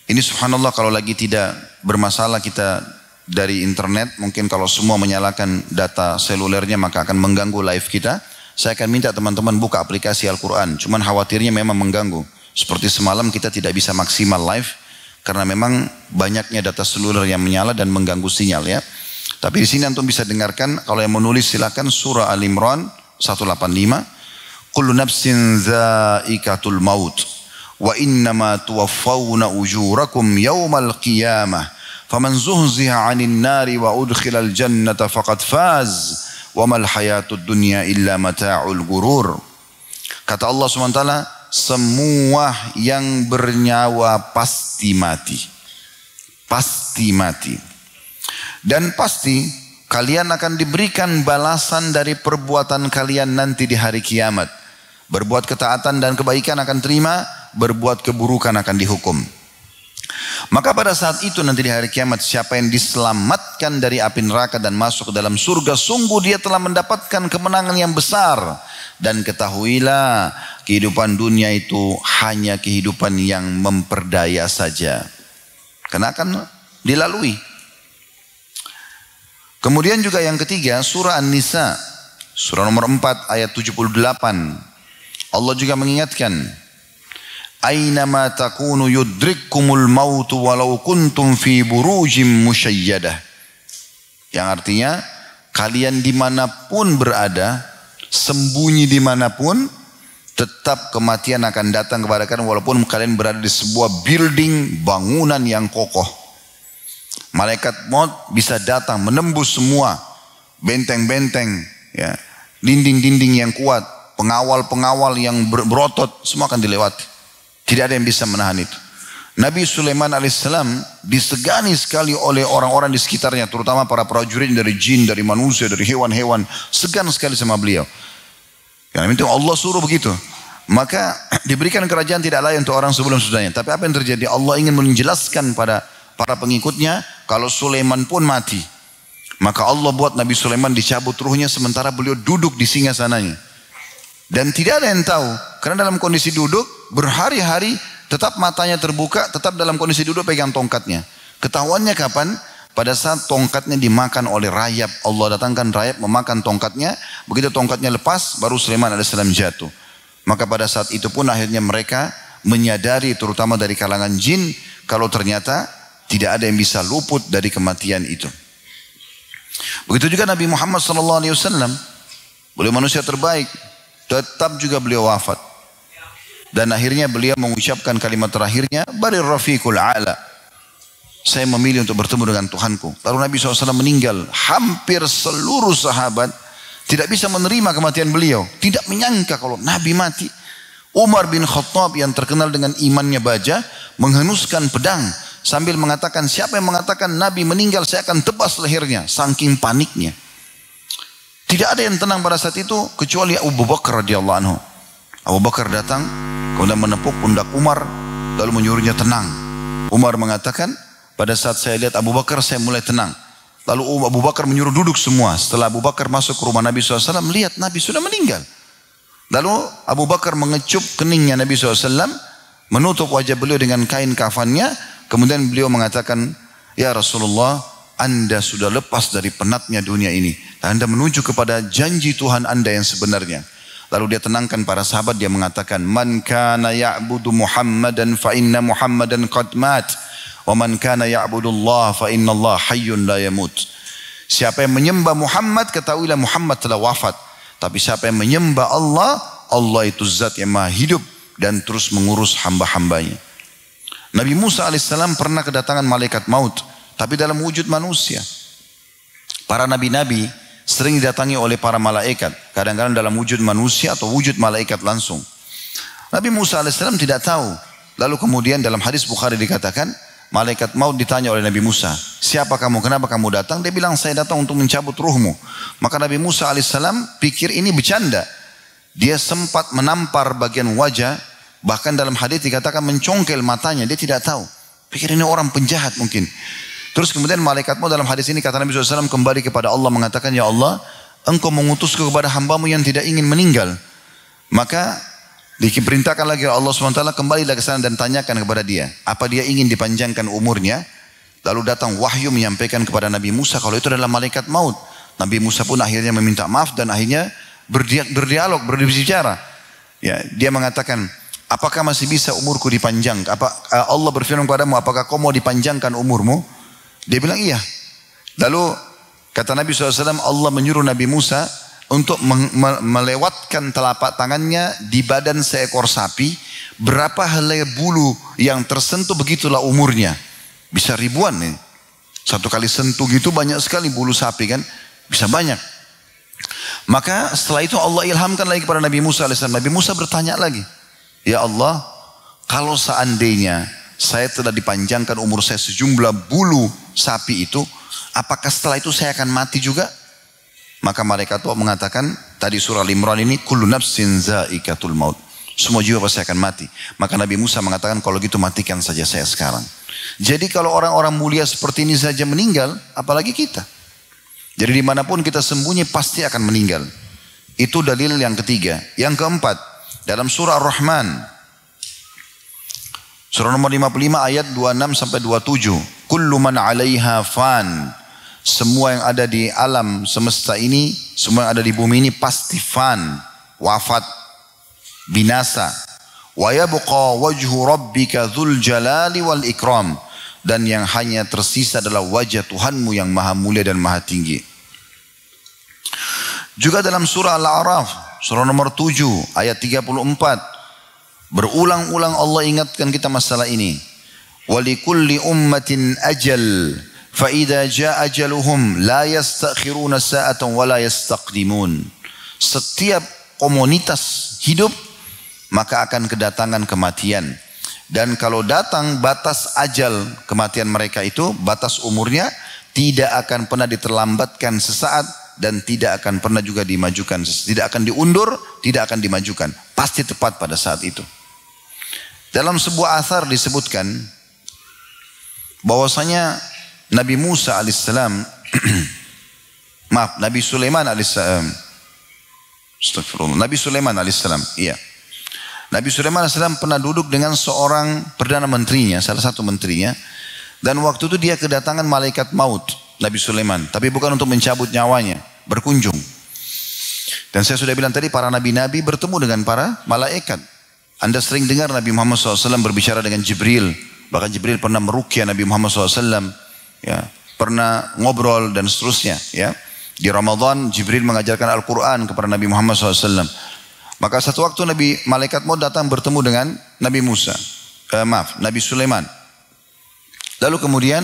ini subhanallah kalau lagi tidak bermasalah kita dari internet, mungkin kalau semua menyalakan data selulernya maka akan mengganggu live kita. Saya akan minta teman-teman buka aplikasi Al-Quran. Cuman khawatirnya memang mengganggu. Seperti semalam kita tidak bisa maksimal live karena memang banyaknya data seluler yang menyala dan mengganggu sinyal ya. Tapi di sini antum bisa dengarkan, kalau yang menulis silakan surah Al-Imran 185. Kullu nafsin zaikatul maut wa innama tuwaffawna ujurakum yawmal qiyamah faman zuhziha 'anil nari wa udkhilal jannata faqad faz wa mal hayatud dunya illa mata'ul gurur. Kata Allah SWT, semua yang bernyawa pasti mati. Pasti mati. Dan pasti kalian akan diberikan balasan dari perbuatan kalian nanti di hari kiamat. Berbuat ketaatan dan kebaikan akan terima, berbuat keburukan akan dihukum. Maka pada saat itu nanti di hari kiamat, siapa yang diselamatkan dari api neraka dan masuk ke dalam surga, sungguh dia telah mendapatkan kemenangan yang besar. Dan ketahuilah, kehidupan dunia itu hanya kehidupan yang memperdaya saja. Karena akan dilalui. Kemudian juga yang ketiga, surah An-Nisa, surah nomor 4 ayat 78. Allah juga mengingatkan, Aynama takunu yudrikkumul mautu walau kuntum fi burujim musyayyadah. Yang artinya, kalian dimanapun berada, sembunyi dimanapun, tetap kematian akan datang kepada kalian walaupun kalian berada di sebuah building, bangunan yang kokoh. Malaikat maut bisa datang menembus semua benteng-benteng, ya, dinding-dinding yang kuat, pengawal-pengawal yang berotot, semua akan dilewati. Tidak ada yang bisa menahan itu. Nabi Sulaiman alaihissalam disegani sekali oleh orang-orang di sekitarnya, terutama para prajurit dari jin, dari manusia, dari hewan-hewan, segan sekali sama beliau. Karena itu Allah suruh begitu. Maka diberikan kerajaan tidak lain untuk orang sebelum-sebelumnya. Tapi apa yang terjadi? Allah ingin menjelaskan pada para pengikutnya kalau Sulaiman pun mati. Maka Allah buat Nabi Sulaiman dicabut ruhnya sementara beliau duduk di singgasananya. Dan tidak ada yang tahu. Karena dalam kondisi duduk berhari-hari tetap matanya terbuka, tetap dalam kondisi duduk pegang tongkatnya. Ketahuannya kapan? Pada saat tongkatnya dimakan oleh rayap. Allah datangkan rayap memakan tongkatnya. Begitu tongkatnya lepas baru Sulaiman AS jatuh. Maka pada saat itu pun akhirnya mereka menyadari terutama dari kalangan jin kalau ternyata tidak ada yang bisa luput dari kematian itu. Begitu juga Nabi Muhammad SAW, beliau manusia terbaik, tetap juga beliau wafat. Dan akhirnya beliau mengucapkan kalimat terakhirnya, Barir Rafiqul A'la. Saya memilih untuk bertemu dengan Tuhanku. Lalu Nabi SAW meninggal. Hampir seluruh sahabat tidak bisa menerima kematian beliau. Tidak menyangka kalau Nabi mati. Umar bin Khattab yang terkenal dengan imannya baja, menghenuskan pedang sambil mengatakan, siapa yang mengatakan Nabi meninggal saya akan tebas lehernya. Saking paniknya. Tidak ada yang tenang pada saat itu kecuali Abu Bakar radhiyallahu anhu. Abu Bakar datang kemudian menepuk pundak Umar lalu menyuruhnya tenang. Umar mengatakan, pada saat saya lihat Abu Bakar saya mulai tenang. Lalu Abu Bakar menyuruh duduk semua. Setelah Abu Bakar masuk ke rumah Nabi SAW, melihat Nabi sudah meninggal. Lalu Abu Bakar mengecup keningnya Nabi SAW, menutup wajah beliau dengan kain kafannya. Kemudian beliau mengatakan, ya Rasulullah, Anda sudah lepas dari penatnya dunia ini. Dan Anda menuju kepada janji Tuhan Anda yang sebenarnya. Lalu dia tenangkan para sahabat, dia mengatakan, Man kana ya'budu Muhammadan fa inna Muhammadan qad mat. Wa man kana ya'budullah fa inna Allah hayyun la yamut. Siapa yang menyembah Muhammad, ketahuilah Muhammad telah wafat. Tapi siapa yang menyembah Allah, Allah itu zat yang maha hidup dan terus mengurus hamba-hambanya. Nabi Musa alaihissalam pernah kedatangan malaikat maut, tapi dalam wujud manusia. Para nabi-nabi sering didatangi oleh para malaikat, kadang-kadang dalam wujud manusia atau wujud malaikat langsung. Nabi Musa alaihissalam tidak tahu. Lalu kemudian dalam hadis Bukhari dikatakan, malaikat maut ditanya oleh Nabi Musa, siapa kamu, kenapa kamu datang? Dia bilang, saya datang untuk mencabut ruhmu. Maka Nabi Musa alaihissalam pikir ini bercanda. Dia sempat menampar bagian wajah, bahkan dalam hadis dikatakan mencongkel matanya. Dia tidak tahu, pikir ini orang penjahat mungkin. Terus kemudian malaikat maut dalam hadis ini kata Nabi SAW kembali kepada Allah mengatakan, ya Allah, engkau mengutusku kepada hambamu yang tidak ingin meninggal. Maka diperintahkan lagi Allah SWT, kembalilah ke sana dan tanyakan kepada dia, apa dia ingin dipanjangkan umurnya. Lalu datang wahyu menyampaikan kepada Nabi Musa kalau itu adalah malaikat maut. Nabi Musa pun akhirnya meminta maaf dan akhirnya berdialog, berbicara. Ya, dia mengatakan, apakah masih bisa umurku dipanjang? Allah berfirman kepadamu, apakah kau mau dipanjangkan umurmu? Dia bilang iya. Lalu kata Nabi SAW, Allah menyuruh Nabi Musa untuk melewatkan telapak tangannya di badan seekor sapi. Berapa helai bulu yang tersentuh begitulah umurnya. Bisa ribuan nih. Satu kali sentuh gitu banyak sekali bulu sapi kan. Bisa banyak. Maka setelah itu Allah ilhamkan lagi kepada Nabi Musa AS. Nabi Musa bertanya lagi. Ya Allah, kalau seandainya saya telah dipanjangkan umur saya sejumlah bulu sapi itu, apakah setelah itu saya akan mati juga? Maka malaikat Allah mengatakan, tadi surah Al-Imran ini, kullu nafsin zaikatul maut. Semua jiwa pasti akan mati. Maka Nabi Musa mengatakan, kalau gitu matikan saja saya sekarang. Jadi kalau orang-orang mulia seperti ini saja meninggal, apalagi kita. Jadi dimanapun kita sembunyi pasti akan meninggal. Itu dalil yang ketiga. Yang keempat, dalam surah Ar-Rahman, surah nomor 55 ayat 26 sampai 27. Kullu man 'alaiha fan. Semua yang ada di alam semesta ini, semua yang ada di bumi ini pasti fan, wafat, binasa. Wa yabqa wajhu rabbika dzul jalali wal ikram. Dan yang hanya tersisa adalah wajah Tuhanmu yang maha mulia dan maha tinggi. Juga dalam surah Al-A'raf, surah nomor 7 ayat 34, berulang-ulang Allah ingatkan kita masalah ini. Walikulli ummatin ajal, fa idza jaa ajaluhum la yastakhiruna sa'atan wa la yastaqdimun. Setiap komunitas hidup maka akan kedatangan kematian. Dan kalau datang batas ajal kematian mereka itu, batas umurnya tidak akan pernah diterlambatkan sesaat dan tidak akan pernah juga dimajukan. Tidak akan diundur, tidak akan dimajukan. Pasti tepat pada saat itu. Dalam sebuah athar disebutkan bahwasanya Nabi Musa alaihissalam, maaf, Nabi Sulaiman alaihissalam, astagfirullah, Nabi Sulaiman alaihissalam, iya. Nabi Sulaiman alaihissalam pernah duduk dengan seorang perdana menterinya, salah satu menterinya, dan waktu itu dia kedatangan malaikat maut, Nabi Sulaiman, tapi bukan untuk mencabut nyawanya, berkunjung. Dan saya sudah bilang tadi, para nabi-nabi bertemu dengan para malaikat. Anda sering dengar Nabi Muhammad SAW berbicara dengan Jibril, bahkan Jibril pernah meruqyah Nabi Muhammad SAW, ya, pernah ngobrol dan seterusnya. Ya. Di Ramadan Jibril mengajarkan Al-Quran kepada Nabi Muhammad SAW. Maka satu waktu malaikat maut datang bertemu dengan Nabi Nabi Sulaiman. Lalu kemudian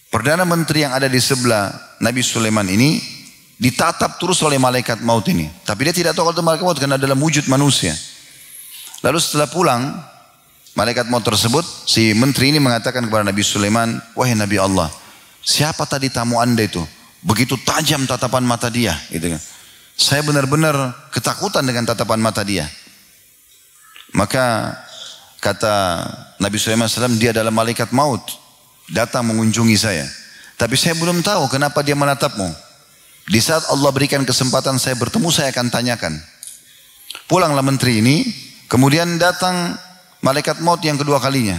Perdana Menteri yang ada di sebelah Nabi Sulaiman ini ditatap terus oleh malaikat maut ini. Tapi dia tidak tahu kalau itu malaikat maut karena dalam wujud manusia. Lalu setelah pulang, malaikat maut tersebut, si menteri ini mengatakan kepada Nabi Sulaiman, wahai Nabi Allah, siapa tadi tamu anda itu? Begitu tajam tatapan mata dia. Gitu kan. Saya benar-benar ketakutan dengan tatapan mata dia. Maka kata Nabi Sulaiman SAW, dia adalah malaikat maut. Datang mengunjungi saya. Tapi saya belum tahu kenapa dia menatapmu. Di saat Allah berikan kesempatan saya bertemu, saya akan tanyakan. Pulanglah menteri ini. Kemudian datang malaikat maut yang kedua kalinya.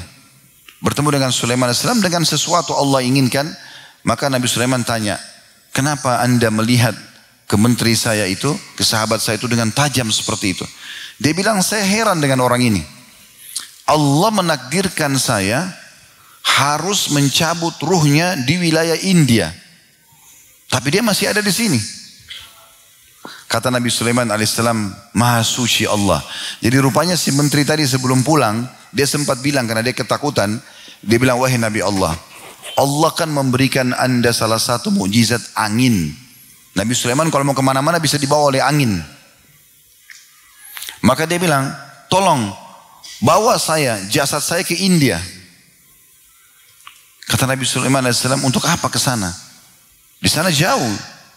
Bertemu dengan Sulaiman AS dengan sesuatu Allah inginkan. Maka Nabi Sulaiman tanya, kenapa anda melihat ke menteri saya itu, ke sahabat saya itu dengan tajam seperti itu? Dia bilang, saya heran dengan orang ini. Allah menakdirkan saya harus mencabut ruhnya di wilayah India. Tapi dia masih ada di sini. Kata Nabi Sulaiman alaihissalam, Maha Suci Allah. Jadi rupanya si menteri tadi sebelum pulang, dia sempat bilang karena dia ketakutan, dia bilang, wahai Nabi Allah, Allah kan memberikan anda salah satu mukjizat angin. Nabi Sulaiman kalau mau kemana-mana bisa dibawa oleh angin. Maka dia bilang, tolong bawa saya, jasad saya ke India. Kata Nabi Sulaiman alaihissalam, untuk apa ke sana? Di sana jauh,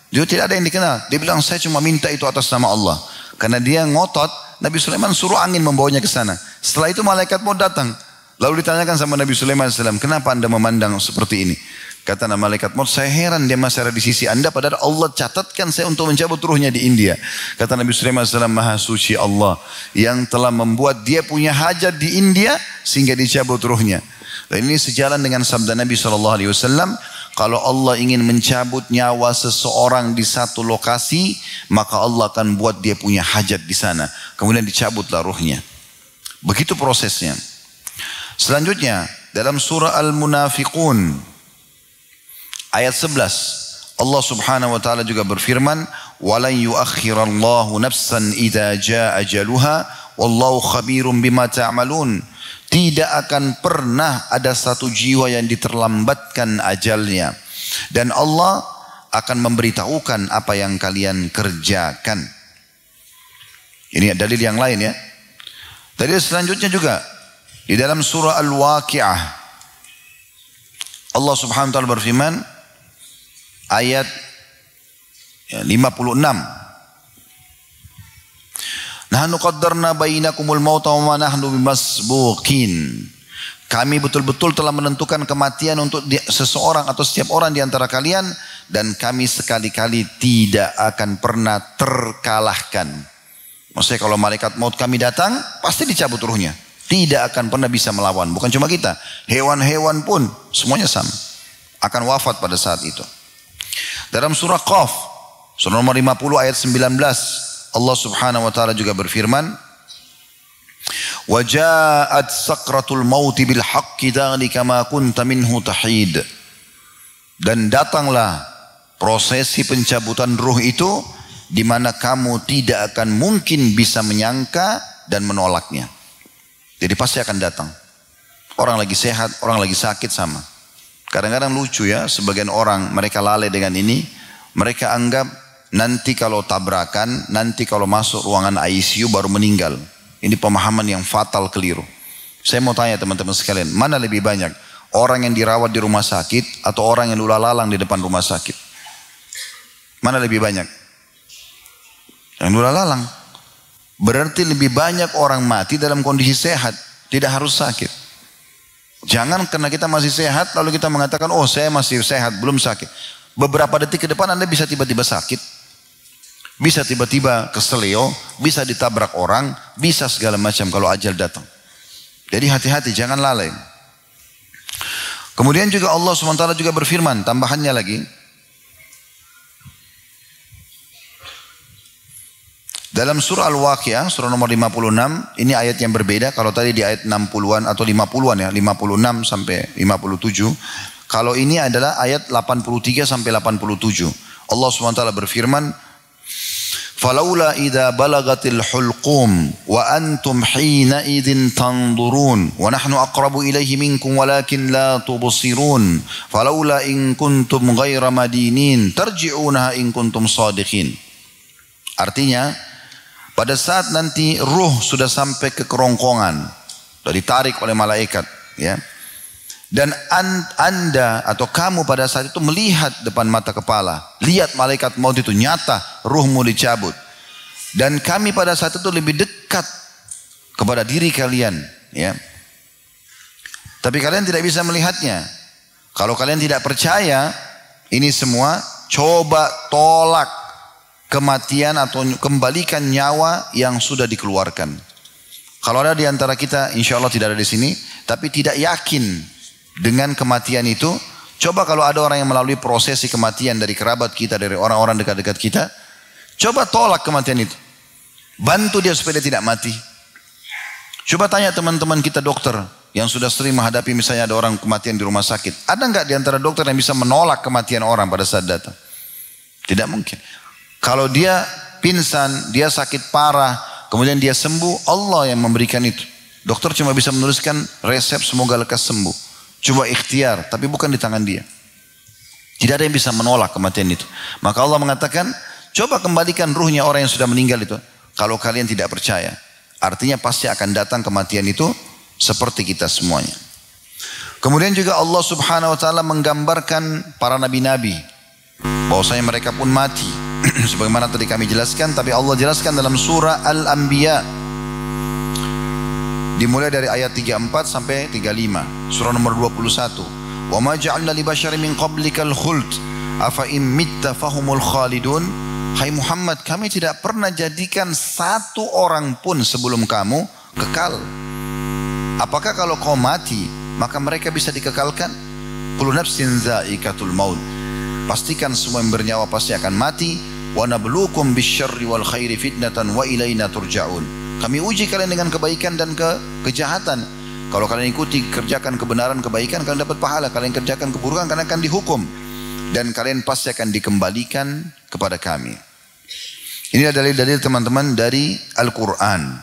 dia tidak ada yang dikenal. Dia bilang, saya cuma minta itu atas nama Allah. Karena dia ngotot, Nabi Sulaiman suruh angin membawanya ke sana. Setelah itu malaikat mau datang. Lalu ditanyakan sama Nabi Sulaiman alaihissalam, kenapa anda memandang seperti ini? Kata malaikat maut, saya heran dia masih ada di sisi anda, padahal Allah catatkan saya untuk mencabut ruhnya di India. Kata Nabi Sulaiman alaihissalam, Maha Suci Allah yang telah membuat dia punya hajat di India sehingga dicabut ruhnya. Dan ini sejalan dengan sabda Nabi SAW, kalau Allah ingin mencabut nyawa seseorang di satu lokasi, maka Allah akan buat dia punya hajat di sana. Kemudian dicabutlah ruhnya. Begitu prosesnya. Selanjutnya, dalam surah Al-Munafiqun, ayat 11, Allah subhanahu wa ta'ala juga berfirman, وَلَنْ يُؤَخِّرَ اللَّهُ نَفْسًا إِذَا جَاءَ أَجَلُهَا وَاللَّهُ خَبِيرٌ بِمَا تَعْمَلُونَ. Tidak akan pernah ada satu jiwa yang diterlambatkan ajalnya. Dan Allah akan memberitahukan apa yang kalian kerjakan. Ini dalil yang lain ya. Dalil selanjutnya juga. Di dalam surah Al-Waqi'ah. Allah subhanahu wa ta'ala berfirman. Ayat 56. Nahnu qaddarna bainakumul mauta wa ma nahnu bimasbuqin. Kami betul-betul telah menentukan kematian untuk seseorang atau setiap orang di antara kalian, dan kami sekali-kali tidak akan pernah terkalahkan. Maksudnya kalau malaikat maut kami datang, pasti dicabut ruhnya. Tidak akan pernah bisa melawan. Bukan cuma kita, hewan-hewan pun semuanya sama, akan wafat pada saat itu. Dalam surah Qaf, surah nomor 50 ayat 19, Allah subhanahu wa ta'ala juga berfirman, وَجَاءَتْ سَقْرَةُ الْمَوْتِ بِالْحَقِّ ذَلِكَ مَا كُنْتَ مِنْهُ تَحِيدٌ. Dan datanglah prosesi pencabutan ruh itu, di mana kamu tidak akan mungkin bisa menyangka dan menolaknya. Jadi pasti akan datang. Orang lagi sehat, orang lagi sakit sama. Kadang-kadang lucu ya, sebagian orang mereka lalai dengan ini. Mereka anggap nanti kalau tabrakan, nanti kalau masuk ruangan ICU baru meninggal. Ini pemahaman yang fatal, keliru. Saya mau tanya teman-teman sekalian, mana lebih banyak? Orang yang dirawat di rumah sakit atau orang yang lulah lalang di depan rumah sakit? Mana lebih banyak? Yang dua lalang. Berarti lebih banyak orang mati dalam kondisi sehat, tidak harus sakit. Jangan karena kita masih sehat lalu kita mengatakan, oh saya masih sehat, belum sakit. Beberapa detik ke depan Anda bisa tiba-tiba sakit. Bisa tiba-tiba keseleo, bisa ditabrak orang, bisa segala macam kalau ajal datang. Jadi hati-hati, jangan lalai. Kemudian juga Allah SWT juga berfirman, tambahannya lagi. Dalam surah Al-Waqiah, surah nomor 56, ini ayat yang berbeda. Kalau tadi di ayat 60-an atau 50-an ya, 56 sampai 57. Kalau ini adalah ayat 83 sampai 87. Allah SWT berfirman, "Falaula idza balagatil hulqum wa antum hina idzin tanzurun wa nahnu aqrabu ilaihi minkum walakin la tubsirun falaula in kuntum ghaira madinin tarji'unaha in kuntum shadiqin." Artinya, pada saat nanti ruh sudah sampai ke kerongkongan, sudah ditarik oleh malaikat, ya. Dan anda atau kamu pada saat itu melihat depan mata kepala, lihat malaikat maut itu nyata, ruhmu dicabut. Dan kami pada saat itu lebih dekat kepada diri kalian, ya. Tapi kalian tidak bisa melihatnya. Kalau kalian tidak percaya ini semua, coba tolak kematian atau kembalikan nyawa yang sudah dikeluarkan. Kalau ada di antara kita, insya Allah tidak ada di sini, tapi tidak yakin dengan kematian itu, coba kalau ada orang yang melalui prosesi kematian dari kerabat kita, dari orang-orang dekat-dekat kita, coba tolak kematian itu. Bantu dia supaya dia tidak mati. Coba tanya teman-teman kita dokter yang sudah sering menghadapi misalnya ada orang kematian di rumah sakit. Ada nggak di antara dokter yang bisa menolak kematian orang pada saat datang? Tidak mungkin. Kalau dia pingsan, dia sakit parah, kemudian dia sembuh, Allah yang memberikan itu. Dokter cuma bisa menuliskan resep semoga lekas sembuh. Coba ikhtiar, tapi bukan di tangan dia. Tidak ada yang bisa menolak kematian itu. Maka Allah mengatakan, coba kembalikan ruhnya orang yang sudah meninggal itu. Kalau kalian tidak percaya, artinya pasti akan datang kematian itu seperti kita semuanya. Kemudian juga Allah Subhanahu Wa Taala menggambarkan para nabi-nabi, bahwasanya mereka pun mati. Sebagaimana tadi kami jelaskan, tapi Allah jelaskan dalam surah Al-Anbiya. Dimulai dari ayat 34 sampai 35. Surah nomor 21. Wa ma ja'alna li basyarin min qablikal khuld afa in mitta fahumul khalidun. Hai Muhammad, kami tidak pernah jadikan satu orang pun sebelum kamu kekal. Apakah kalau kau mati maka mereka bisa dikekalkan? Kullu nafsin za'iqatul maut. Pastikan semua yang bernyawa pasti akan mati. Wa nabluukum bisyarri wal khairi fitnatan wa ilaina turja'un. Kami uji kalian dengan kebaikan dan kejahatan. Kalau kalian ikuti, kerjakan kebenaran, kebaikan, kalian dapat pahala. Kalian kerjakan keburukan, kalian akan dihukum. Dan kalian pasti akan dikembalikan kepada kami. Ini adalah dalil teman-teman dari Al-Quran.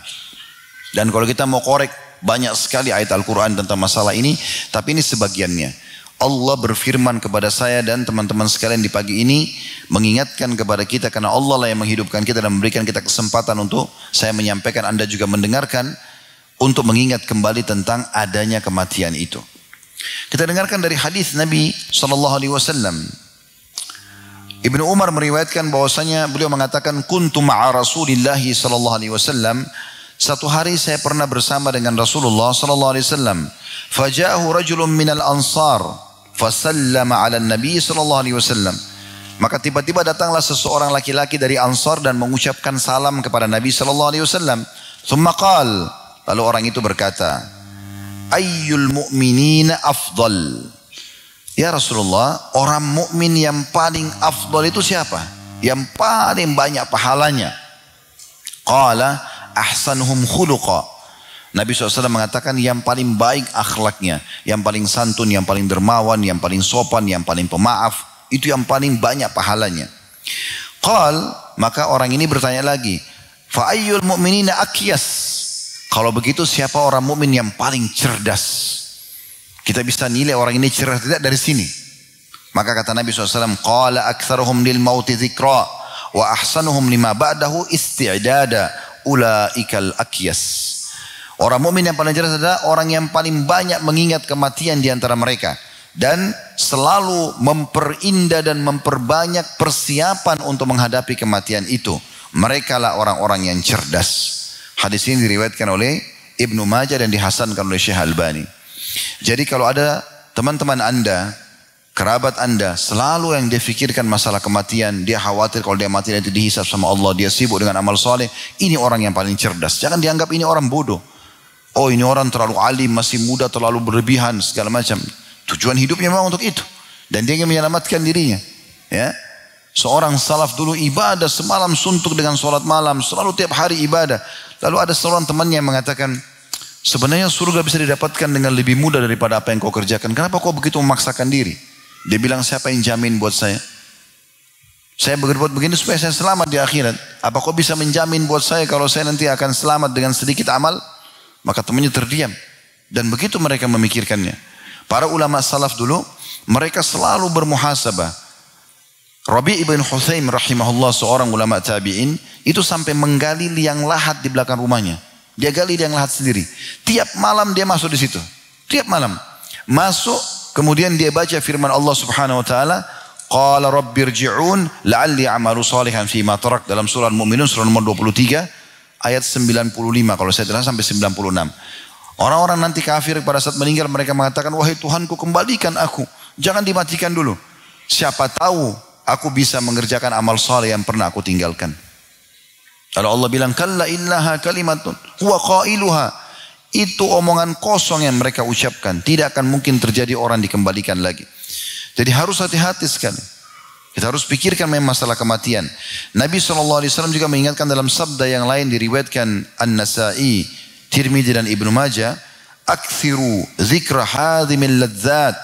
Dan kalau kita mau korek, banyak sekali ayat Al-Quran tentang masalah ini. Tapi ini sebagiannya. Allah berfirman kepada saya dan teman-teman sekalian di pagi ini, mengingatkan kepada kita karena Allah lah yang menghidupkan kita dan memberikan kita kesempatan untuk saya menyampaikan, Anda juga mendengarkan, untuk mengingat kembali tentang adanya kematian itu. Kita dengarkan dari hadis Nabi SAW. Ibnu Umar meriwayatkan bahwasanya beliau mengatakan, kuntu ma'a Rasulillahi SAW. Satu hari saya pernah bersama dengan Rasulullah SAW. Faja'ahu rajulun minal ansar fasallama ala Nabi SAW. Maka tiba-tiba datanglah seseorang laki-laki dari Ansar dan mengucapkan salam kepada Nabi SAW. Thumma qal, lalu orang itu berkata, ayyul mu'minina afdal. Ya Rasulullah, orang mukmin yang paling afdal itu siapa? Yang paling banyak pahalanya. Qala ahsanuhum khuluqa. Nabi SAW mengatakan yang paling baik akhlaknya, yang paling santun, yang paling dermawan, yang paling sopan, yang paling pemaaf, itu yang paling banyak pahalanya. Qal, maka orang ini bertanya lagi, fa ayyul mu'minina akyas. Kalau begitu siapa orang mukmin yang paling cerdas? Kita bisa nilai orang ini cerdas tidak dari sini. Maka kata Nabi SAW, qala aktsaruhum lil mauti dzikra wa ahsanuhum lima ba'dahu isti'dada ulaikal akyas. Orang mukmin yang paling cerdas adalah orang yang paling banyak mengingat kematian di antara mereka. dan selalu memperindah dan memperbanyak persiapan untuk menghadapi kematian itu. Mereka lah orang-orang yang cerdas. Hadis ini diriwayatkan oleh Ibnu Majah dan dihasankan oleh Syekh Albani. Jadi kalau ada teman-teman Anda, kerabat Anda, selalu yang dia fikirkan masalah kematian, dia khawatir kalau dia mati nanti dihisab sama Allah, dia sibuk dengan amal soleh, ini orang yang paling cerdas. Jangan dianggap ini orang bodoh. Oh, ini orang terlalu alim, masih muda, terlalu berlebihan, segala macam. Tujuan hidupnya memang untuk itu. Dan dia ingin menyelamatkan dirinya. Ya. Seorang salaf dulu ibadah semalam suntuk dengan sholat malam, selalu tiap hari ibadah. Lalu ada seorang temannya yang mengatakan, sebenarnya surga bisa didapatkan dengan lebih mudah daripada apa yang kau kerjakan. Kenapa kau begitu memaksakan diri? Dia bilang, siapa yang jamin buat saya? Saya berbuat begini supaya saya selamat di akhirat. Apa kau bisa menjamin buat saya kalau saya nanti akan selamat dengan sedikit amal? Maka temannya terdiam. Dan begitu mereka memikirkannya. Para ulama salaf dulu, mereka selalu bermuhasabah. Rabi' ibn Hutsaim rahimahullah, seorang ulama tabi'in, itu sampai menggali liang lahat di belakang rumahnya. Dia gali liang lahat sendiri. Tiap malam dia masuk di situ. Tiap malam. Masuk, kemudian dia baca firman Allah subhanahu wa ta'ala, Qala rabbirji'un la'alli amalu salihan fima tarak, dalam surah Al-Mu'minun surah nomor 23 ayat 95 kalau saya tidak sampai 96. Orang-orang nanti kafir pada saat meninggal mereka mengatakan, wahai Tuhanku, kembalikan aku, jangan dimatikan dulu. Siapa tahu aku bisa mengerjakan amal saleh yang pernah aku tinggalkan. Kalau Allah bilang kalla innaha kalimatun huwa qailuha, itu omongan kosong yang mereka ucapkan, tidak akan mungkin terjadi orang dikembalikan lagi. Jadi harus hati-hati sekali. Kita harus pikirkan memang masalah kematian. Nabi SAW juga mengingatkan dalam sabda yang lain diriwayatkan An-Nasa'i, Tirmidzi dan Ibnu Majah, aktsiru dzikra hadhimil ladzat,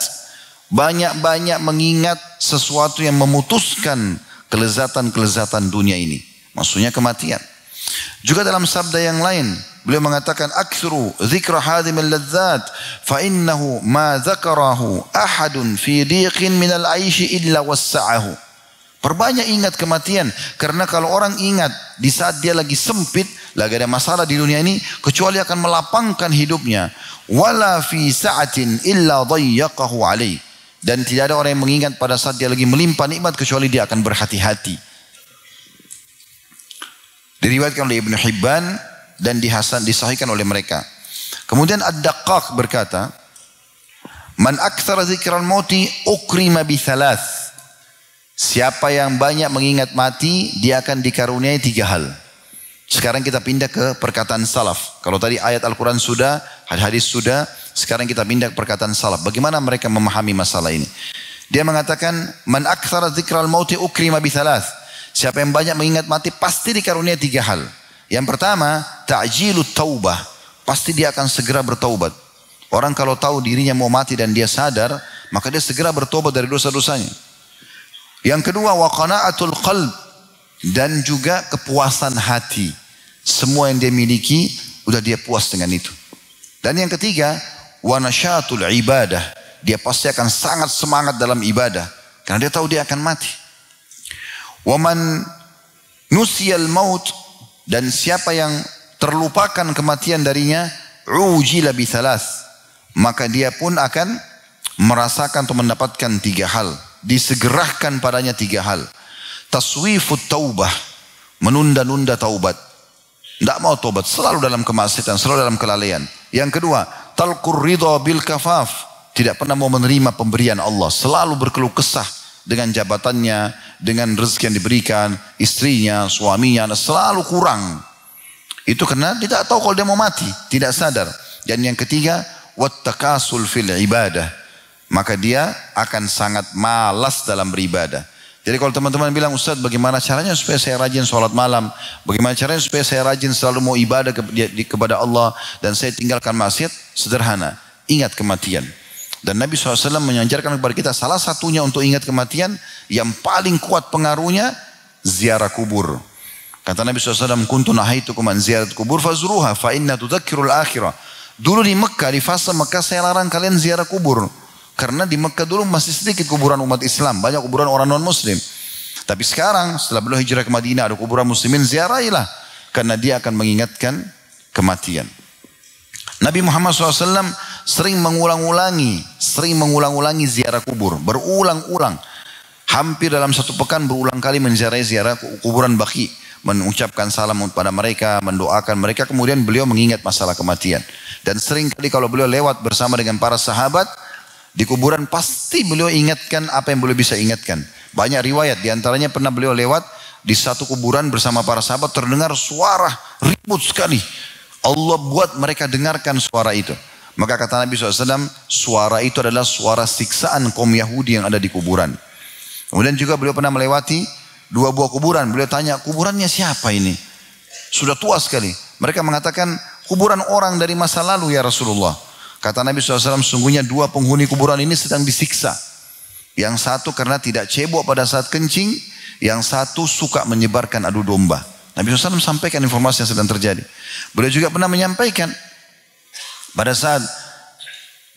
banyak-banyak mengingat sesuatu yang memutuskan kelezatan-kelezatan dunia ini. Maksudnya kematian. Juga dalam sabda yang lain, beliau mengatakan aktsiru dzikra hadhimil ladzat fa innahu ma dzakarahu ahadun fi dhiqin minal 'aishi illa wassa'ahu. Perbanyak ingat kematian, karena kalau orang ingat di saat dia lagi sempit, lagi ada masalah di dunia ini, kecuali akan melapangkan hidupnya. Wala fi sa'atin illa dhayyaqahu 'alaihi. Dan tidak ada orang yang mengingat pada saat dia lagi melimpah nikmat kecuali dia akan berhati-hati. Diriwayatkan oleh Ibnu Hibban dan disahihkan oleh mereka. Kemudian Ad-Daqqaq berkata, man aktsara dzikral mauti ukrima bi thalath. Siapa yang banyak mengingat mati, dia akan dikaruniai 3 hal. Sekarang kita pindah ke perkataan salaf. Kalau tadi ayat Al-Quran sudah, hadis sudah, sekarang kita pindah ke perkataan salaf. Bagaimana mereka memahami masalah ini? Dia mengatakan, man aktsara dzikral mauti ukrima bi thalath. Siapa yang banyak mengingat mati pasti dikaruniai 3 hal. Yang pertama, ta'jilut taubah. Pasti dia akan segera bertaubat. Orang kalau tahu dirinya mau mati dan dia sadar, maka dia segera bertobat dari dosa-dosanya. Yang kedua, wa qana'atul qalb, dan juga kepuasan hati. Semua yang dia miliki udah dia puas dengan itu. Dan yang ketiga, wa nasyatul ibadah. Dia pasti akan sangat semangat dalam ibadah karena dia tahu dia akan mati. Wa man nusiyal maut, dan siapa yang terlupakan kematian darinya, ujila bi thalath, maka dia pun akan merasakan atau mendapatkan 3 hal. Disegerakan padanya 3 hal. Taswifut taubah, menunda-nunda taubat. Tidak mau taubat, selalu dalam kemaksiatan, selalu dalam kelalaian. Yang kedua, talqur ridha bil kafaf, tidak pernah mau menerima pemberian Allah, selalu berkeluh kesah dengan jabatannya, dengan rezeki yang diberikan, istrinya, suaminya, selalu kurang. Itu karena tidak tahu kalau dia mau mati, tidak sadar. Dan yang ketiga, wattakasul fil ibadah, maka dia akan sangat malas dalam beribadah. Jadi kalau teman-teman bilang, Ustaz, bagaimana caranya supaya saya rajin sholat malam? Bagaimana caranya supaya saya rajin selalu mau ibadah kepada Allah dan saya tinggalkan maksiat? Sederhana, ingat kematian. Dan Nabi SAW mengajarkan kepada kita salah satunya untuk ingat kematian yang paling kuat pengaruhnya, ziarah kubur. Kata Nabi SAW, kuntu nahaitukum an ziyarat kubur fazruha fa inna tudzakkirul akhirah. Dulu di Mekah, di fase Mekah saya larang kalian ziarah kubur. Karena di Mekah dulu masih sedikit kuburan umat Islam, banyak kuburan orang non-muslim. Tapi sekarang setelah beliau hijrah ke Madinah ada kuburan muslimin, ziarahilah. Karena dia akan mengingatkan kematian. Nabi Muhammad SAW sering mengulang-ulangi ziarah kubur, berulang-ulang. Hampir dalam satu pekan berulang kali menziarahi ziarah kuburan Baqi, mengucapkan salam pada mereka, mendoakan mereka, kemudian beliau mengingat masalah kematian. Dan sering kali kalau beliau lewat bersama dengan para sahabat di kuburan, pasti beliau ingatkan apa yang beliau bisa ingatkan. Banyak riwayat, diantaranya pernah beliau lewat di satu kuburan bersama para sahabat, terdengar suara ribut sekali. Allah buat mereka dengarkan suara itu. Maka kata Nabi SAW, suara itu adalah suara siksaan kaum Yahudi yang ada di kuburan. Kemudian juga beliau pernah melewati 2 buah kuburan. Beliau tanya, kuburannya siapa ini? Sudah tua sekali. Mereka mengatakan, kuburan orang dari masa lalu ya Rasulullah. Kata Nabi SAW, sungguhnya 2 penghuni kuburan ini sedang disiksa. Yang satu karena tidak cebok pada saat kencing, yang satu suka menyebarkan adu domba. Nabi SAW sampaikan informasi yang sedang terjadi. Beliau juga pernah menyampaikan pada saat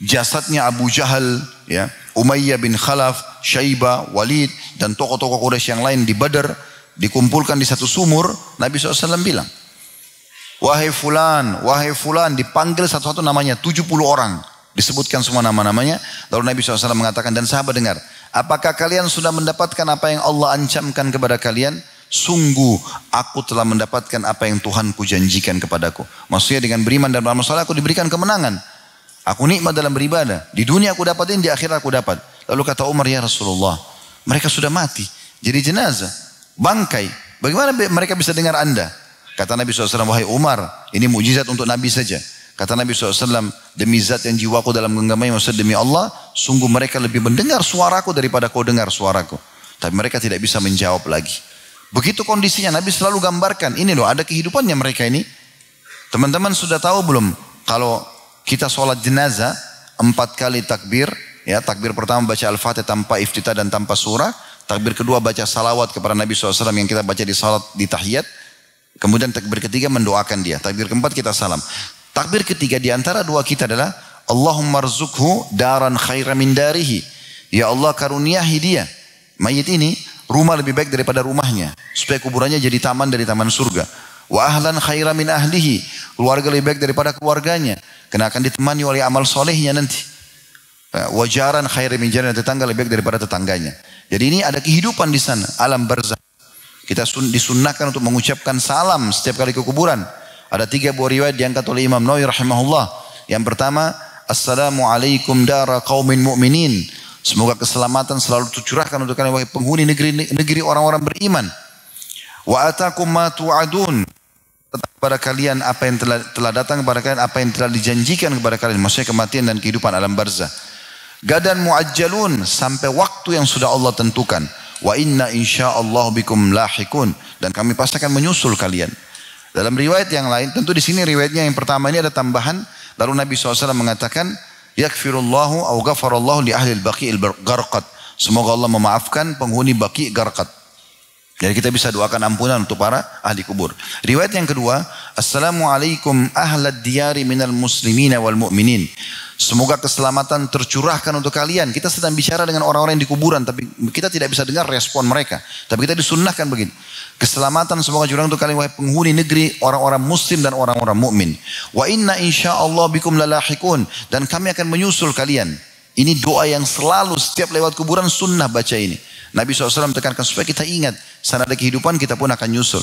jasadnya Abu Jahal, ya, Umayyah bin Khalaf, Syaibah, Walid, dan tokoh-tokoh Quraisy yang lain di Badar dikumpulkan di satu sumur. Nabi SAW bilang, wahai fulan, dipanggil satu-satu namanya, 70 orang. Disebutkan semua nama-namanya. Lalu Nabi SAW mengatakan, dan sahabat dengar, apakah kalian sudah mendapatkan apa yang Allah ancamkan kepada kalian? Sungguh aku telah mendapatkan apa yang Tuhanku janjikan kepadaku. Maksudnya dengan beriman dan beramal saleh aku diberikan kemenangan. Aku nikmat dalam beribadah. Di dunia aku dapatin, di akhirat aku dapat. Lalu kata Umar, ya Rasulullah, mereka sudah mati, jadi jenazah, bangkai. Bagaimana mereka bisa dengar Anda? Kata Nabi SAW, wahai Umar, ini mukjizat untuk Nabi saja. Kata Nabi SAW, demi zat yang jiwaku dalam genggamannya, maksud demi Allah, sungguh mereka lebih mendengar suaraku daripada kau dengar suaraku. Tapi mereka tidak bisa menjawab lagi. Begitu kondisinya, Nabi selalu gambarkan, ini loh ada kehidupannya mereka ini. Teman-teman sudah tahu belum, kalau kita sholat jenazah, 4 kali takbir, ya, takbir pertama baca Al-Fatihah tanpa iftitah dan tanpa surah, takbir kedua baca salawat kepada Nabi SAW yang kita baca di salat di tahiyat, kemudian takbir ketiga mendoakan dia, takbir keempat kita salam. Takbir ketiga di antara 2 kita adalah Allahumma rzukhu daran khaira min darihi. Ya Allah karuniahi dia, mayit ini, rumah lebih baik daripada rumahnya, supaya kuburannya jadi taman dari taman surga. Wa ahlan khaira min ahlihi, keluarga lebih baik daripada keluarganya, karena akan ditemani oleh amal solehnya nanti. Wa jaran khaira min jaran, tetangga lebih baik daripada tetangganya. Jadi ini ada kehidupan di sana, alam barzakh. Kita disunnahkan untuk mengucapkan salam setiap kali ke kuburan. Ada 3 buah riwayat diangkat oleh Imam Nawawi rahimahullah. Yang pertama, assalamualaikum dara qaumin mu'minin. Semoga keselamatan selalu tercurahkan untuk kalian wahai penghuni negeri orang-orang beriman. Wa atakum ma tu'adun. Kepada kalian apa yang telah datang kepada kalian, apa yang telah dijanjikan kepada kalian, maksudnya kematian dan kehidupan alam barzah. Gadan muajjalun, sampai waktu yang sudah Allah tentukan. Wa inna insyaallah bikum lahikun, dan kami pasti akan menyusul kalian. Dalam riwayat yang lain, tentu di sini riwayatnya yang pertama ini ada tambahan. Lalu Nabi SAW mengatakan, yakfirullahu au ghafarallahu li ahli al-Baqi al-Gharqad. Semoga Allah memaafkan penghuni Baqi Gharqad. Jadi kita bisa doakan ampunan untuk para ahli kubur. Riwayat yang kedua, assalamualaikum ahlad diyari minal muslimina wal mu'minin. Semoga keselamatan tercurahkan untuk kalian. Kita sedang bicara dengan orang-orang yang di kuburan, tapi kita tidak bisa dengar respon mereka. Tapi kita disunnahkan begini. Keselamatan semoga curah untuk kalian wahai penghuni negeri orang-orang muslim dan orang-orang mukmin. Wa inna insyaallah bikum lalahikun, dan kami akan menyusul kalian. Ini doa yang selalu setiap lewat kuburan sunnah baca ini. Nabi SAW tekankan supaya kita ingat, sana ada kehidupan kita pun akan nyusul.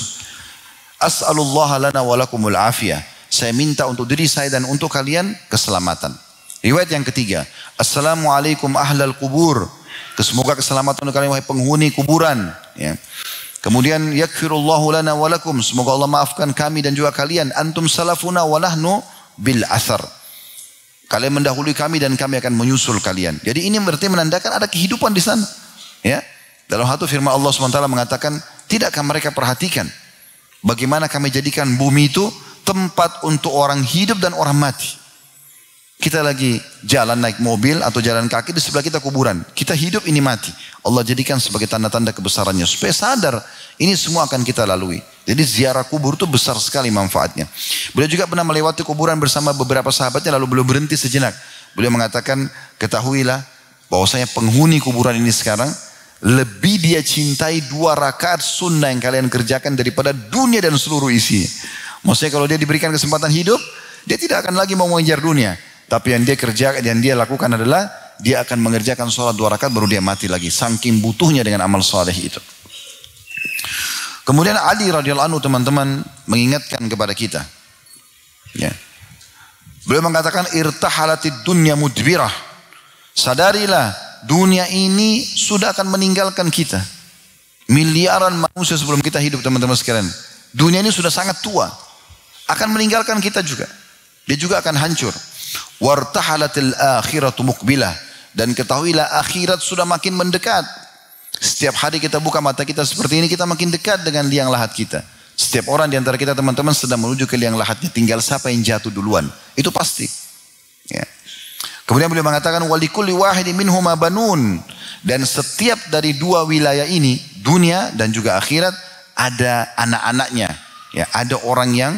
As'alullah lana walakumul afiyah. Saya minta untuk diri saya dan untuk kalian keselamatan. Riwayat yang ketiga, assalamualaikum ahlal kubur. Semoga keselamatan untuk kalian wahai penghuni kuburan. Ya. Kemudian yakfirullahu lana walakum. Semoga Allah maafkan kami dan juga kalian. Antum salafuna wa nahnu bil athar. Kalian mendahului kami dan kami akan menyusul kalian. Jadi ini berarti menandakan ada kehidupan di sana. Ya. Dalam satu firman Allah SWT mengatakan, tidakkah mereka perhatikan bagaimana kami jadikan bumi itu tempat untuk orang hidup dan orang mati. Kita lagi jalan naik mobil atau jalan kaki, di sebelah kita kuburan. Kita hidup, ini mati. Allah jadikan sebagai tanda-tanda kebesarannya. Supaya sadar, ini semua akan kita lalui. Jadi ziarah kubur itu besar sekali manfaatnya. Beliau juga pernah melewati kuburan bersama beberapa sahabatnya, lalu beliau berhenti sejenak. Beliau mengatakan, ketahuilah bahwasanya penghuni kuburan ini sekarang, lebih dia cintai 2 rakaat sunnah yang kalian kerjakan daripada dunia dan seluruh isinya. Maksudnya kalau dia diberikan kesempatan hidup, dia tidak akan lagi mau mengejar dunia. Tapi yang dia kerjakan, yang dia lakukan adalah dia akan mengerjakan sholat 2 rakaat baru dia mati lagi. Saking butuhnya dengan amal saleh itu. Kemudian Ali radhiyallahu anhu teman-teman mengingatkan kepada kita. Ya. Beliau mengatakan irtahalatid dunya mudbirah. Sadarilah dunia ini sudah akan meninggalkan kita. Miliaran manusia sebelum kita hidup teman-teman sekalian. Dunia ini sudah sangat tua. Akan meninggalkan kita juga. Dia juga akan hancur. Wartahalatil akhiratu muqbilah. Dan ketahuilah akhirat sudah makin mendekat. Setiap hari kita buka mata kita seperti ini, kita makin dekat dengan liang lahat kita. Setiap orang di antara kita teman-teman sedang menuju ke liang lahatnya. Tinggal siapa yang jatuh duluan. Itu pasti. Ya. Kemudian beliau mengatakan walikulli wahidin minhuma banun. Dan setiap dari 2 wilayah ini, dunia dan juga akhirat, ada anak-anaknya. Ya, ada orang yang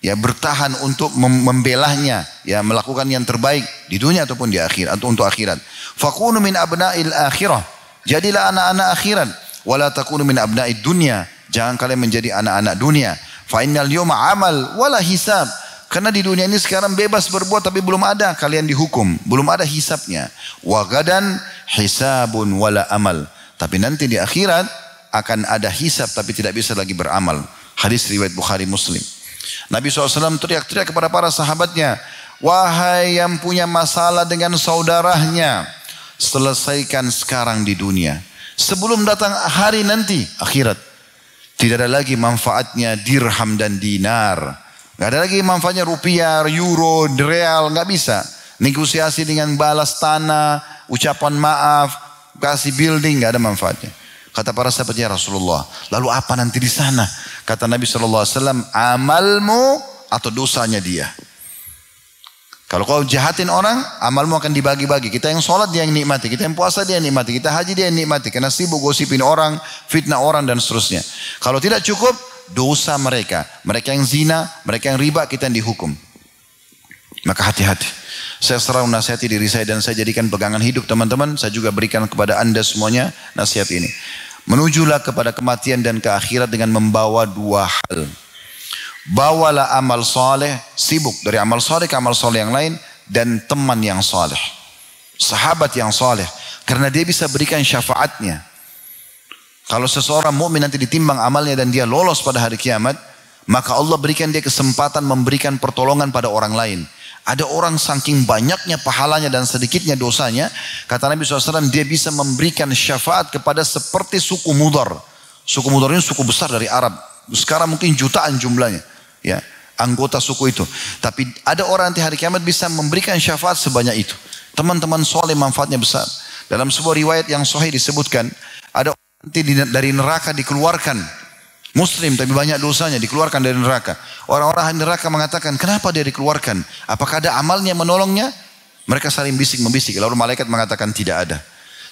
ya bertahan untuk membelahnya, ya melakukan yang terbaik di dunia ataupun di akhirat atau untuk akhirat. Fakunu min abna'il akhirah. Jadilah anak-anak akhirat. Wala takunu min abna'id dunya. Jangan kalian menjadi anak-anak dunia. Fa innal yawma amal wala hisab. Karena di dunia ini sekarang bebas berbuat tapi belum ada kalian dihukum, belum ada hisabnya. Wa gadan hisabun wala amal. Tapi nanti di akhirat akan ada hisab tapi tidak bisa lagi beramal. Hadis riwayat Bukhari Muslim. Nabi SAW teriak-teriak kepada para sahabatnya, wahai yang punya masalah dengan saudaranya, selesaikan sekarang di dunia. Sebelum datang hari nanti, akhirat. Tidak ada lagi manfaatnya dirham dan dinar. Gak ada lagi manfaatnya rupiah, euro, real, gak bisa. Negosiasi dengan balas tanah, ucapan maaf, kasih building, gak ada manfaatnya. Kata para sahabatnya Rasulullah, lalu apa nanti di sana? Kata Nabi SAW, amalmu atau dosanya dia. Kalau kau jahatin orang, amalmu akan dibagi-bagi. Kita yang sholat dia yang nikmati, kita yang puasa dia yang nikmati, kita haji dia yang nikmati. Karena sibuk gosipin orang, fitnah orang dan seterusnya. Kalau tidak cukup, dosa mereka. Mereka yang zina, mereka yang riba, kita yang dihukum. Maka hati-hati. Saya selalu nasihati diri saya dan saya jadikan pegangan hidup teman-teman. Saya juga berikan kepada anda semuanya nasihat ini. Menujulah kepada kematian dan ke akhirat dengan membawa 2 hal. Bawalah amal soleh, sibuk dari amal soleh ke amal soleh yang lain, dan teman yang soleh, sahabat yang soleh, karena dia bisa berikan syafaatnya. Kalau seseorang mukmin nanti ditimbang amalnya dan dia lolos pada hari kiamat, maka Allah berikan dia kesempatan memberikan pertolongan pada orang lain. Ada orang saking banyaknya pahalanya dan sedikitnya dosanya, kata Nabi SAW, dia bisa memberikan syafaat kepada seperti suku Mudar. Suku Mudar ini suku besar dari Arab. Sekarang mungkin jutaan jumlahnya, ya, anggota suku itu. Tapi ada orang nanti hari kiamat bisa memberikan syafaat sebanyak itu. Teman-teman soleh manfaatnya besar. Dalam sebuah riwayat yang sahih disebutkan, ada orang nanti dari neraka dikeluarkan. Muslim tapi banyak dosanya, dikeluarkan dari neraka. Orang-orang neraka mengatakan, kenapa dia dikeluarkan? Apakah ada amalnya menolongnya? Mereka saling bisik-membisik. Lalu malaikat mengatakan tidak ada.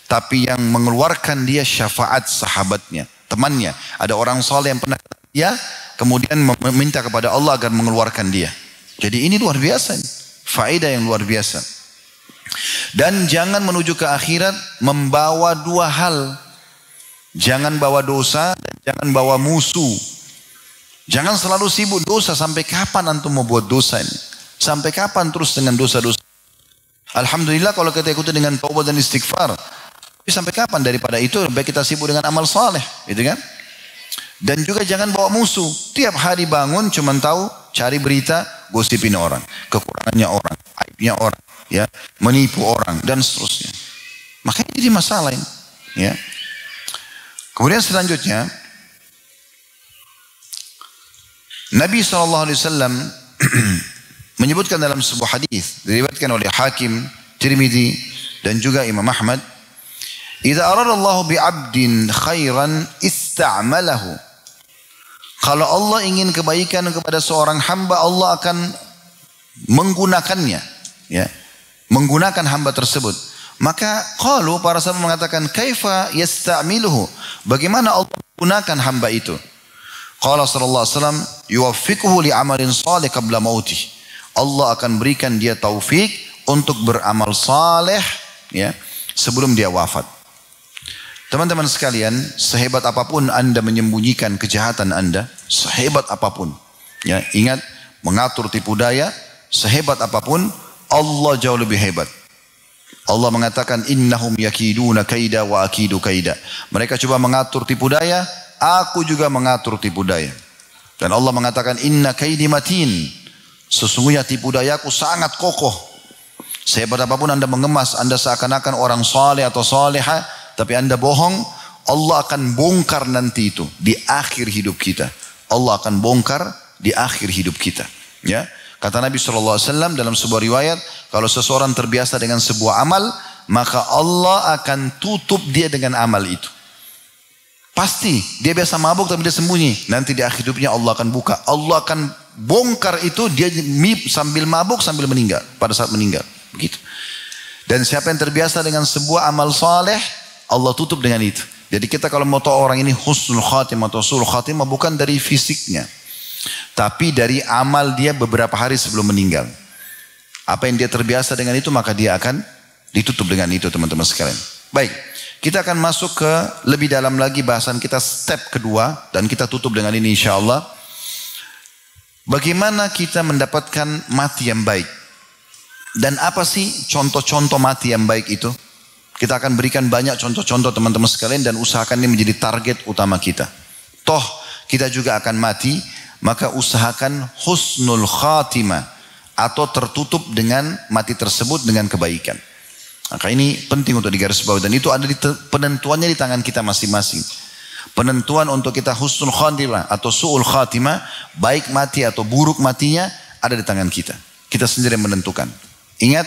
Tapi yang mengeluarkan dia syafaat sahabatnya, temannya. Ada orang soleh yang pernah dia, kemudian meminta kepada Allah agar mengeluarkan dia. Jadi ini luar biasa. Faedah yang luar biasa. Dan jangan menuju ke akhirat membawa 2 hal. Jangan bawa dosa dan jangan bawa musuh. Jangan selalu sibuk dosa. Sampai kapan antum mau buat dosa ini? Sampai kapan terus dengan dosa-dosa? Alhamdulillah kalau kita ikuti dengan taubat dan istighfar. Tapi sampai kapan daripada itu? Baik kita sibuk dengan amal saleh, gitu kan? Dan juga jangan bawa musuh. Tiap hari bangun cuma tahu cari berita, gosipin orang, kekurangannya orang, aibnya orang, ya, menipu orang dan seterusnya. Makanya jadi masalah ini, ya. Kemudian selanjutnya Nabi SAW menyebutkan dalam sebuah hadis diriwayatkan oleh Hakim, Tirmidzi dan juga Imam Ahmad, "Idza aradallahu bi'abdin khairan ista'malahu." Kalau Allah ingin kebaikan kepada seorang hamba, Allah akan menggunakannya, ya, menggunakan hamba tersebut. Maka qalu, para sahabat mengatakan, kaifa yasta'miluhu? Bagaimana Allah menggunakan hamba itu? Qala sallallahu alaihi wasallam, yuwaffiquhu li'amalin salih qabla mautih. Allah akan berikan dia taufik untuk beramal saleh, ya, sebelum dia wafat. Teman-teman sekalian, sehebat apapun anda menyembunyikan kejahatan anda, sehebat apapun, ya, ingat, mengatur tipu daya, sehebat apapun, Allah jauh lebih hebat. Allah mengatakan innahum yakiduna kaida wa akidu kaida. Mereka coba mengatur tipu daya, aku juga mengatur tipu daya. Dan Allah mengatakan inna kaidi matin. Sesungguhnya tipu dayaku sangat kokoh. Sehebat apapun Anda mengemas, Anda seakan-akan orang saleh atau salehah, tapi Anda bohong, Allah akan bongkar nanti itu di akhir hidup kita. Allah akan bongkar di akhir hidup kita. Ya, kata Nabi SAW dalam sebuah riwayat, kalau seseorang terbiasa dengan sebuah amal, maka Allah akan tutup dia dengan amal itu. Pasti dia biasa mabuk tapi dia sembunyi. Nanti di akhir hidupnya Allah akan buka. Allah akan bongkar itu, dia sambil mabuk sambil meninggal, pada saat meninggal. Begitu. Dan siapa yang terbiasa dengan sebuah amal saleh, Allah tutup dengan itu. Jadi kita kalau mau tahu orang ini husnul khatimah atau su'ul khatimah bukan dari fisiknya, tapi dari amal dia beberapa hari sebelum meninggal. Apa yang dia terbiasa dengan itu, maka dia akan ditutup dengan itu, teman-teman sekalian. Baik, kita akan masuk ke lebih dalam lagi bahasan kita step kedua, dan kita tutup dengan ini insyaAllah. Bagaimana kita mendapatkan mati yang baik? Dan apa sih contoh-contoh mati yang baik itu? Kita akan berikan banyak contoh-contoh teman-teman sekalian, dan usahakan ini menjadi target utama kita. Toh kita juga akan mati, maka usahakan husnul khatimah, atau tertutup dengan mati tersebut dengan kebaikan. Maka ini penting untuk digarisbawahi, dan itu ada di penentuannya di tangan kita masing-masing. Penentuan untuk kita husnul khatimah atau su'ul khatimah, baik mati atau buruk matinya, ada di tangan kita. Kita sendiri yang menentukan. Ingat,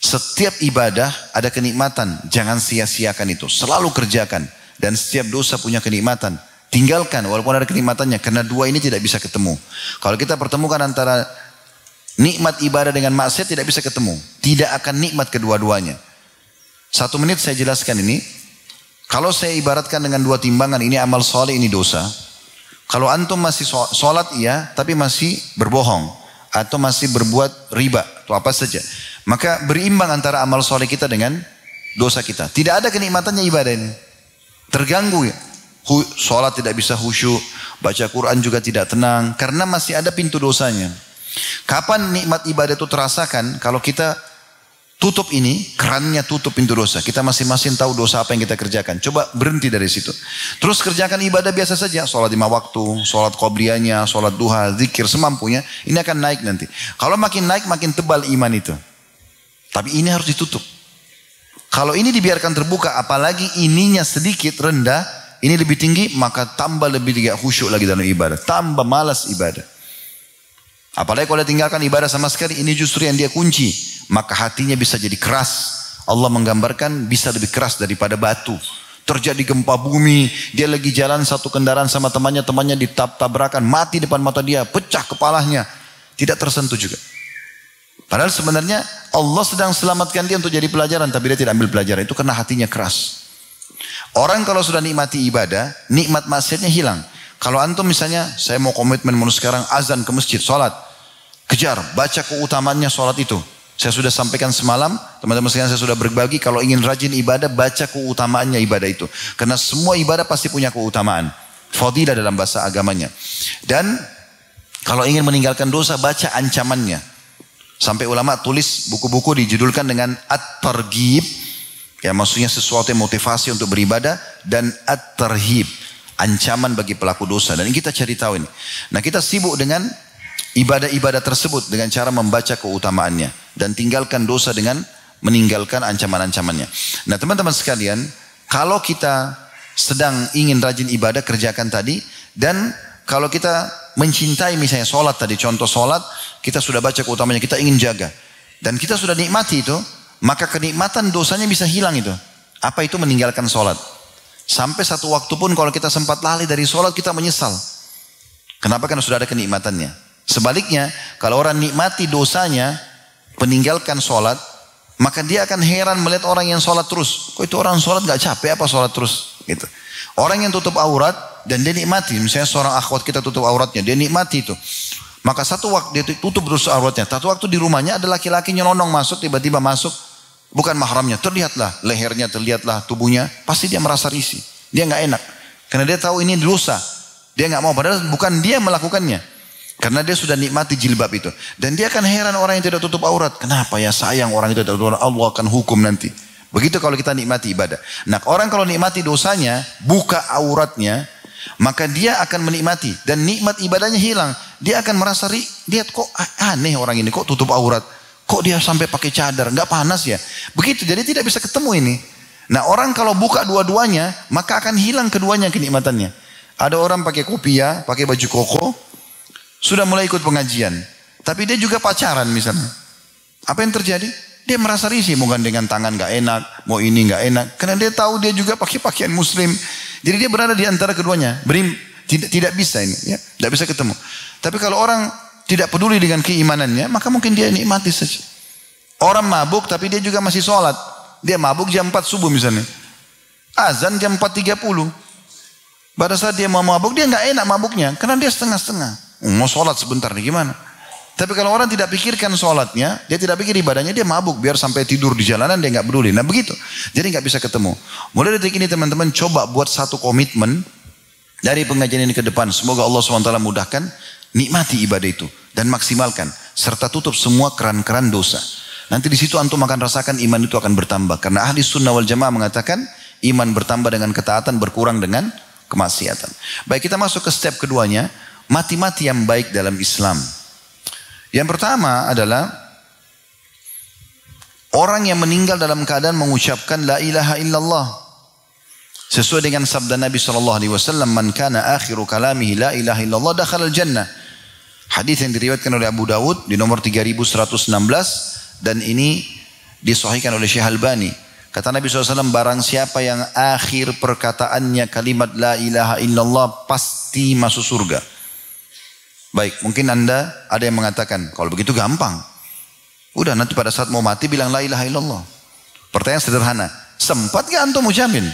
setiap ibadah ada kenikmatan, jangan sia-siakan itu, selalu kerjakan. Dan setiap dosa punya kenikmatan, tinggalkan walaupun ada kenikmatannya, karena dua ini tidak bisa ketemu. Kalau kita pertemukan antara nikmat ibadah dengan maksiat, tidak bisa ketemu, tidak akan nikmat kedua-duanya. 1 menit saya jelaskan ini. Kalau saya ibaratkan dengan dua timbangan, ini amal soleh, ini dosa. Kalau antum masih sholat iya, tapi masih berbohong, atau masih berbuat riba atau apa saja, maka berimbang antara amal soleh kita dengan dosa kita. Tidak ada kenikmatannya ibadah ini, terganggu ya. Sholat tidak bisa khusyuk, baca Quran juga tidak tenang, karena masih ada pintu dosanya. Kapan nikmat ibadah itu terasakan? Kalau kita tutup ini, kerannya tutup pintu dosa. Kita masing-masing tahu dosa apa yang kita kerjakan. Coba berhenti dari situ. Terus kerjakan ibadah biasa saja. Sholat 5 waktu, sholat qobliyahnya, sholat duha, zikir semampunya. Ini akan naik nanti. Kalau makin naik, makin tebal iman itu. Tapi ini harus ditutup. Kalau ini dibiarkan terbuka, apalagi ininya sedikit rendah, ini lebih tinggi, maka tambah lebih tidak khusyuk lagi dalam ibadah. Tambah malas ibadah. Apalagi kalau dia tinggalkan ibadah sama sekali, ini justru yang dia kunci. Maka hatinya bisa jadi keras. Allah menggambarkan bisa lebih keras daripada batu. Terjadi gempa bumi, dia lagi jalan satu kendaraan sama temannya ditabrak-tabrakan, mati depan mata dia, pecah kepalanya, tidak tersentuh juga. Padahal sebenarnya Allah sedang selamatkan dia untuk jadi pelajaran, tapi dia tidak ambil pelajaran, itu karena hatinya keras. Orang kalau sudah nikmati ibadah, nikmat maksiatnya hilang. Kalau antum misalnya, saya mau komitmen mulai sekarang azan ke masjid, sholat, kejar, baca keutamaannya sholat itu. Saya sudah sampaikan semalam, teman-teman sekalian, saya sudah berbagi, kalau ingin rajin ibadah, baca keutamaannya ibadah itu. Karena semua ibadah pasti punya keutamaan. Fadilah dalam bahasa agamanya. Dan kalau ingin meninggalkan dosa, baca ancamannya. Sampai ulama tulis buku-buku dijudulkan dengan at-targhib, ya maksudnya sesuatu yang motivasi untuk beribadah, dan at-tarhib, ancaman bagi pelaku dosa. Dan ini kita cari tahu ini. Nah, kita sibuk dengan ibadah-ibadah tersebut dengan cara membaca keutamaannya, dan tinggalkan dosa dengan meninggalkan ancaman-ancamannya. Nah, teman-teman sekalian, kalau kita sedang ingin rajin ibadah, kerjakan tadi. Dan kalau kita mencintai misalnya sholat tadi, contoh sholat, kita sudah baca keutamanya, kita ingin jaga, dan kita sudah nikmati itu, maka kenikmatan dosanya bisa hilang itu. Apa itu meninggalkan sholat? Sampai satu waktu pun kalau kita sempat lalai dari sholat, kita menyesal. Kenapa? Karena sudah ada kenikmatannya. Sebaliknya, kalau orang nikmati dosanya, meninggalkan sholat, maka dia akan heran melihat orang yang sholat terus. Kok itu orang sholat gak capek apa sholat terus? Gitu. Orang yang tutup aurat dan dia nikmati, misalnya seorang akhwat kita tutup auratnya, dia nikmati itu. Maka satu waktu dia tutup terus auratnya, satu waktu di rumahnya ada laki-laki nyelonong masuk, tiba-tiba masuk, bukan mahramnya, terlihatlah lehernya, terlihatlah tubuhnya, pasti dia merasa risih, dia gak enak, karena dia tahu ini dosa, dia gak mau, padahal bukan dia melakukannya. Karena dia sudah nikmati jilbab itu. Dan dia akan heran orang yang tidak tutup aurat. Kenapa ya sayang orang itu tidak tutup aurat. Allah akan hukum nanti. Begitu kalau kita nikmati ibadah. Nah orang kalau nikmati dosanya, buka auratnya, maka dia akan menikmati. Dan nikmat ibadahnya hilang. Dia akan merasa, lihat kok aneh orang ini. Kok tutup aurat. Kok dia sampai pakai cadar. Nggak panas ya. Begitu. Jadi tidak bisa ketemu ini. Nah orang kalau buka dua-duanya, maka akan hilang keduanya kenikmatannya. Ada orang pakai kopiah, pakai baju koko. Sudah mulai ikut pengajian. Tapi dia juga pacaran misalnya. Apa yang terjadi? Dia merasa risih. Mau gandengan tangan gak enak. Mau ini gak enak. Karena dia tahu dia juga pakai pakaian muslim. Jadi dia berada di antara keduanya. Tidak bisa ini. Ya? Tidak bisa ketemu. Tapi kalau orang tidak peduli dengan keimanannya. Maka mungkin dia nikmati saja. Orang mabuk tapi dia juga masih sholat. Dia mabuk jam 4 subuh misalnya. Azan jam 4.30. Pada saat dia mau mabuk dia gak enak mabuknya. Karena dia setengah-setengah. Mau sholat sebentar nih gimana? Tapi kalau orang tidak pikirkan sholatnya, dia tidak pikir ibadahnya, dia mabuk. Biar sampai tidur di jalanan dia nggak peduli. Nah begitu. Jadi nggak bisa ketemu. Mulai detik ini teman-teman coba buat satu komitmen dari pengajian ini ke depan. Semoga Allah SWT mudahkan. Nikmati ibadah itu. Dan maksimalkan. Serta tutup semua keran-keran dosa. Nanti di situ antum akan rasakan iman itu akan bertambah. Karena ahli sunnah wal jamaah mengatakan iman bertambah dengan ketaatan, berkurang dengan kemaksiatan. Baik, kita masuk ke step keduanya. Mati-mati yang baik dalam Islam. Yang pertama adalah orang yang meninggal dalam keadaan mengucapkan la ilaha illallah. Sesuai dengan sabda Nabi SAW, man kana akhiru kalamihi la ilaha illallah dakhala al-jannah. Hadis yang diriwayatkan oleh Abu Dawud di nomor 3116 dan ini disahihkan oleh Syekh Albani. Kata Nabi SAW, barang siapa yang akhir perkataannya kalimat la ilaha illallah pasti masuk surga. Baik, mungkin anda ada yang mengatakan, kalau begitu gampang. Udah nanti pada saat mau mati bilang la ilaha illallah. Pertanyaan sederhana, sempat gak antum ucapin?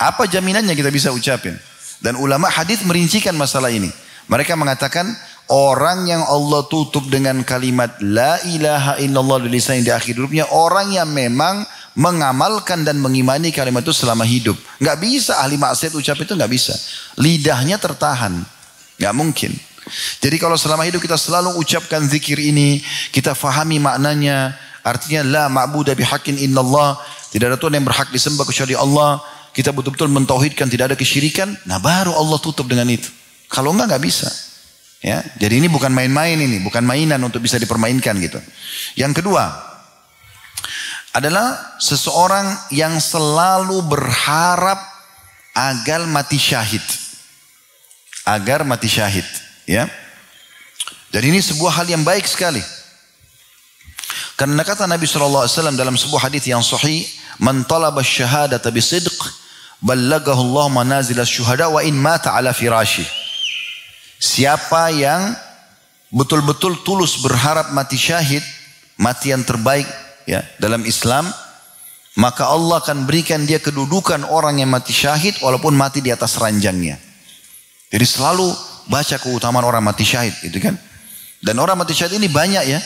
Apa jaminannya kita bisa ucapin? Dan ulama hadis merincikan masalah ini. Mereka mengatakan, orang yang Allah tutup dengan kalimat la ilaha illallah di lisannya di akhir hidupnya, orang yang memang mengamalkan dan mengimani kalimat itu selama hidup. Gak bisa ahli maksiat ucap itu, gak bisa. Lidahnya tertahan. Gak mungkin. Jadi kalau selama hidup kita selalu ucapkan zikir ini, kita fahami maknanya, artinya la ma'budu bihaqqin illallah, tidak ada Tuhan yang berhak disembah kecuali Allah, kita betul-betul mentauhidkan tidak ada kesyirikan, nah baru Allah tutup dengan itu. Kalau enggak bisa. Ya, jadi ini bukan main-main ini, bukan mainan untuk bisa dipermainkan gitu. Yang kedua adalah seseorang yang selalu berharap agar mati syahid. Agar mati syahid, ya. Dan ini sebuah hal yang baik sekali. Karena kata Nabi SAW dalam sebuah hadis yang sahih, man talaba syahadata bisidq, ballagahu Allah manazil syuhada wa in mata ala firashi. Siapa yang betul-betul tulus berharap mati syahid, mati yang terbaik ya dalam Islam, maka Allah akan berikan dia kedudukan orang yang mati syahid walaupun mati di atas ranjangnya. Jadi selalu baca keutamaan orang mati syahid, gitu kan? Dan orang mati syahid ini banyak ya,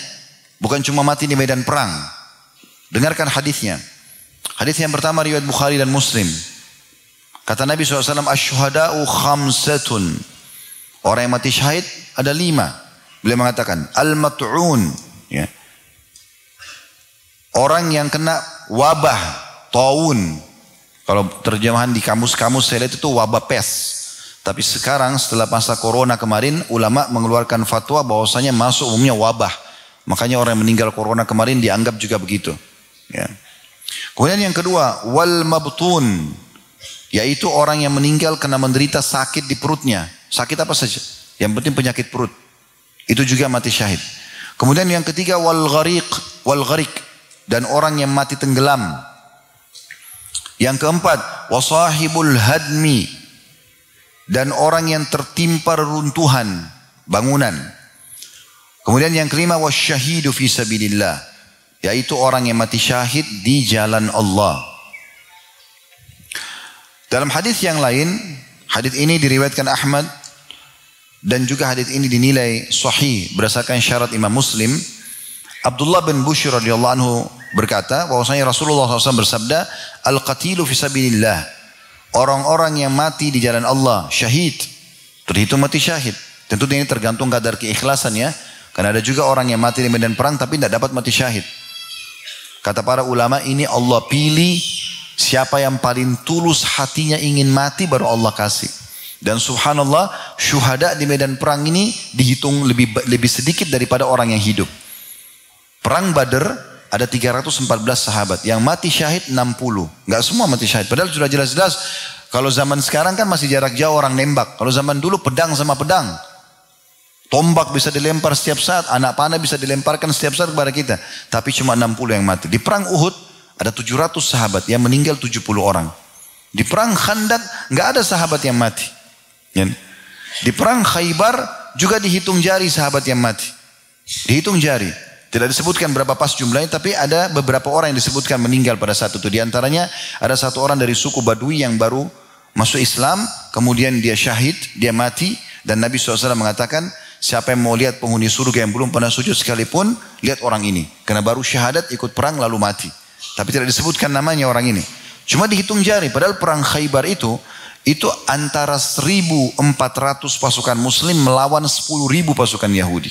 bukan cuma mati di medan perang. Dengarkan hadisnya. Hadis yang pertama riwayat Bukhari dan Muslim. Kata Nabi SAW, asyuhada'u khamsatun. Orang yang mati syahid ada 5. Beliau mengatakan, al-mat'un. Ya. Orang yang kena wabah, taun. Kalau terjemahan di kamus-kamus saya lihat itu wabah pes. Tapi sekarang setelah masa corona kemarin, ulama mengeluarkan fatwa bahwasanya masuk umumnya wabah. Makanya orang yang meninggal corona kemarin dianggap juga begitu. Ya. Kemudian yang kedua, wal mabtun. Yaitu orang yang meninggal karena menderita sakit di perutnya. Sakit apa saja. Yang penting penyakit perut. Itu juga mati syahid. Kemudian yang ketiga, wal gharik. Dan orang yang mati tenggelam. Yang keempat, wasahibul hadmi. Dan orang yang tertimpa reruntuhan bangunan. Kemudian yang kelima, wasyahidu fi sabilillah, yaitu orang yang mati syahid di jalan Allah. Dalam hadis yang lain, hadis ini diriwayatkan Ahmad dan juga hadis ini dinilai sahih berdasarkan syarat Imam Muslim. Abdullah bin Bushr radhiyallahu anhu berkata bahwasanya Rasulullah SAW bersabda, al-qatilu fi sabilillah. Orang-orang yang mati di jalan Allah, syahid, terhitung mati syahid. Tentu ini tergantung kadar keikhlasan ya. Karena ada juga orang yang mati di medan perang tapi tidak dapat mati syahid. Kata para ulama, ini Allah pilih siapa yang paling tulus hatinya ingin mati baru Allah kasih. Dan subhanallah, syuhada di medan perang ini dihitung lebih sedikit daripada orang yang hidup. Perang Badar ada 314 sahabat, yang mati syahid 60. Enggak semua mati syahid. Padahal sudah jelas-jelas kalau zaman sekarang kan masih jarak jauh orang nembak. Kalau zaman dulu pedang sama pedang. Tombak bisa dilempar setiap saat, anak panah bisa dilemparkan setiap saat kepada kita. Tapi cuma 60 yang mati. Di perang Uhud ada 700 sahabat, yang meninggal 70 orang. Di perang Khandaq nggak ada sahabat yang mati. Di perang Khaybar juga dihitung jari sahabat yang mati. Dihitung jari. Tidak disebutkan berapa pas jumlahnya, tapi ada beberapa orang yang disebutkan meninggal pada saat itu. Di antaranya ada satu orang dari suku Badui yang baru masuk Islam, kemudian dia syahid, dia mati. Dan Nabi SAW mengatakan, siapa yang mau lihat penghuni surga yang belum pernah sujud sekalipun, lihat orang ini. Karena baru syahadat, ikut perang lalu mati. Tapi tidak disebutkan namanya orang ini. Cuma dihitung jari. Padahal perang Khaybar itu antara 1.400 pasukan muslim melawan 10.000 pasukan Yahudi.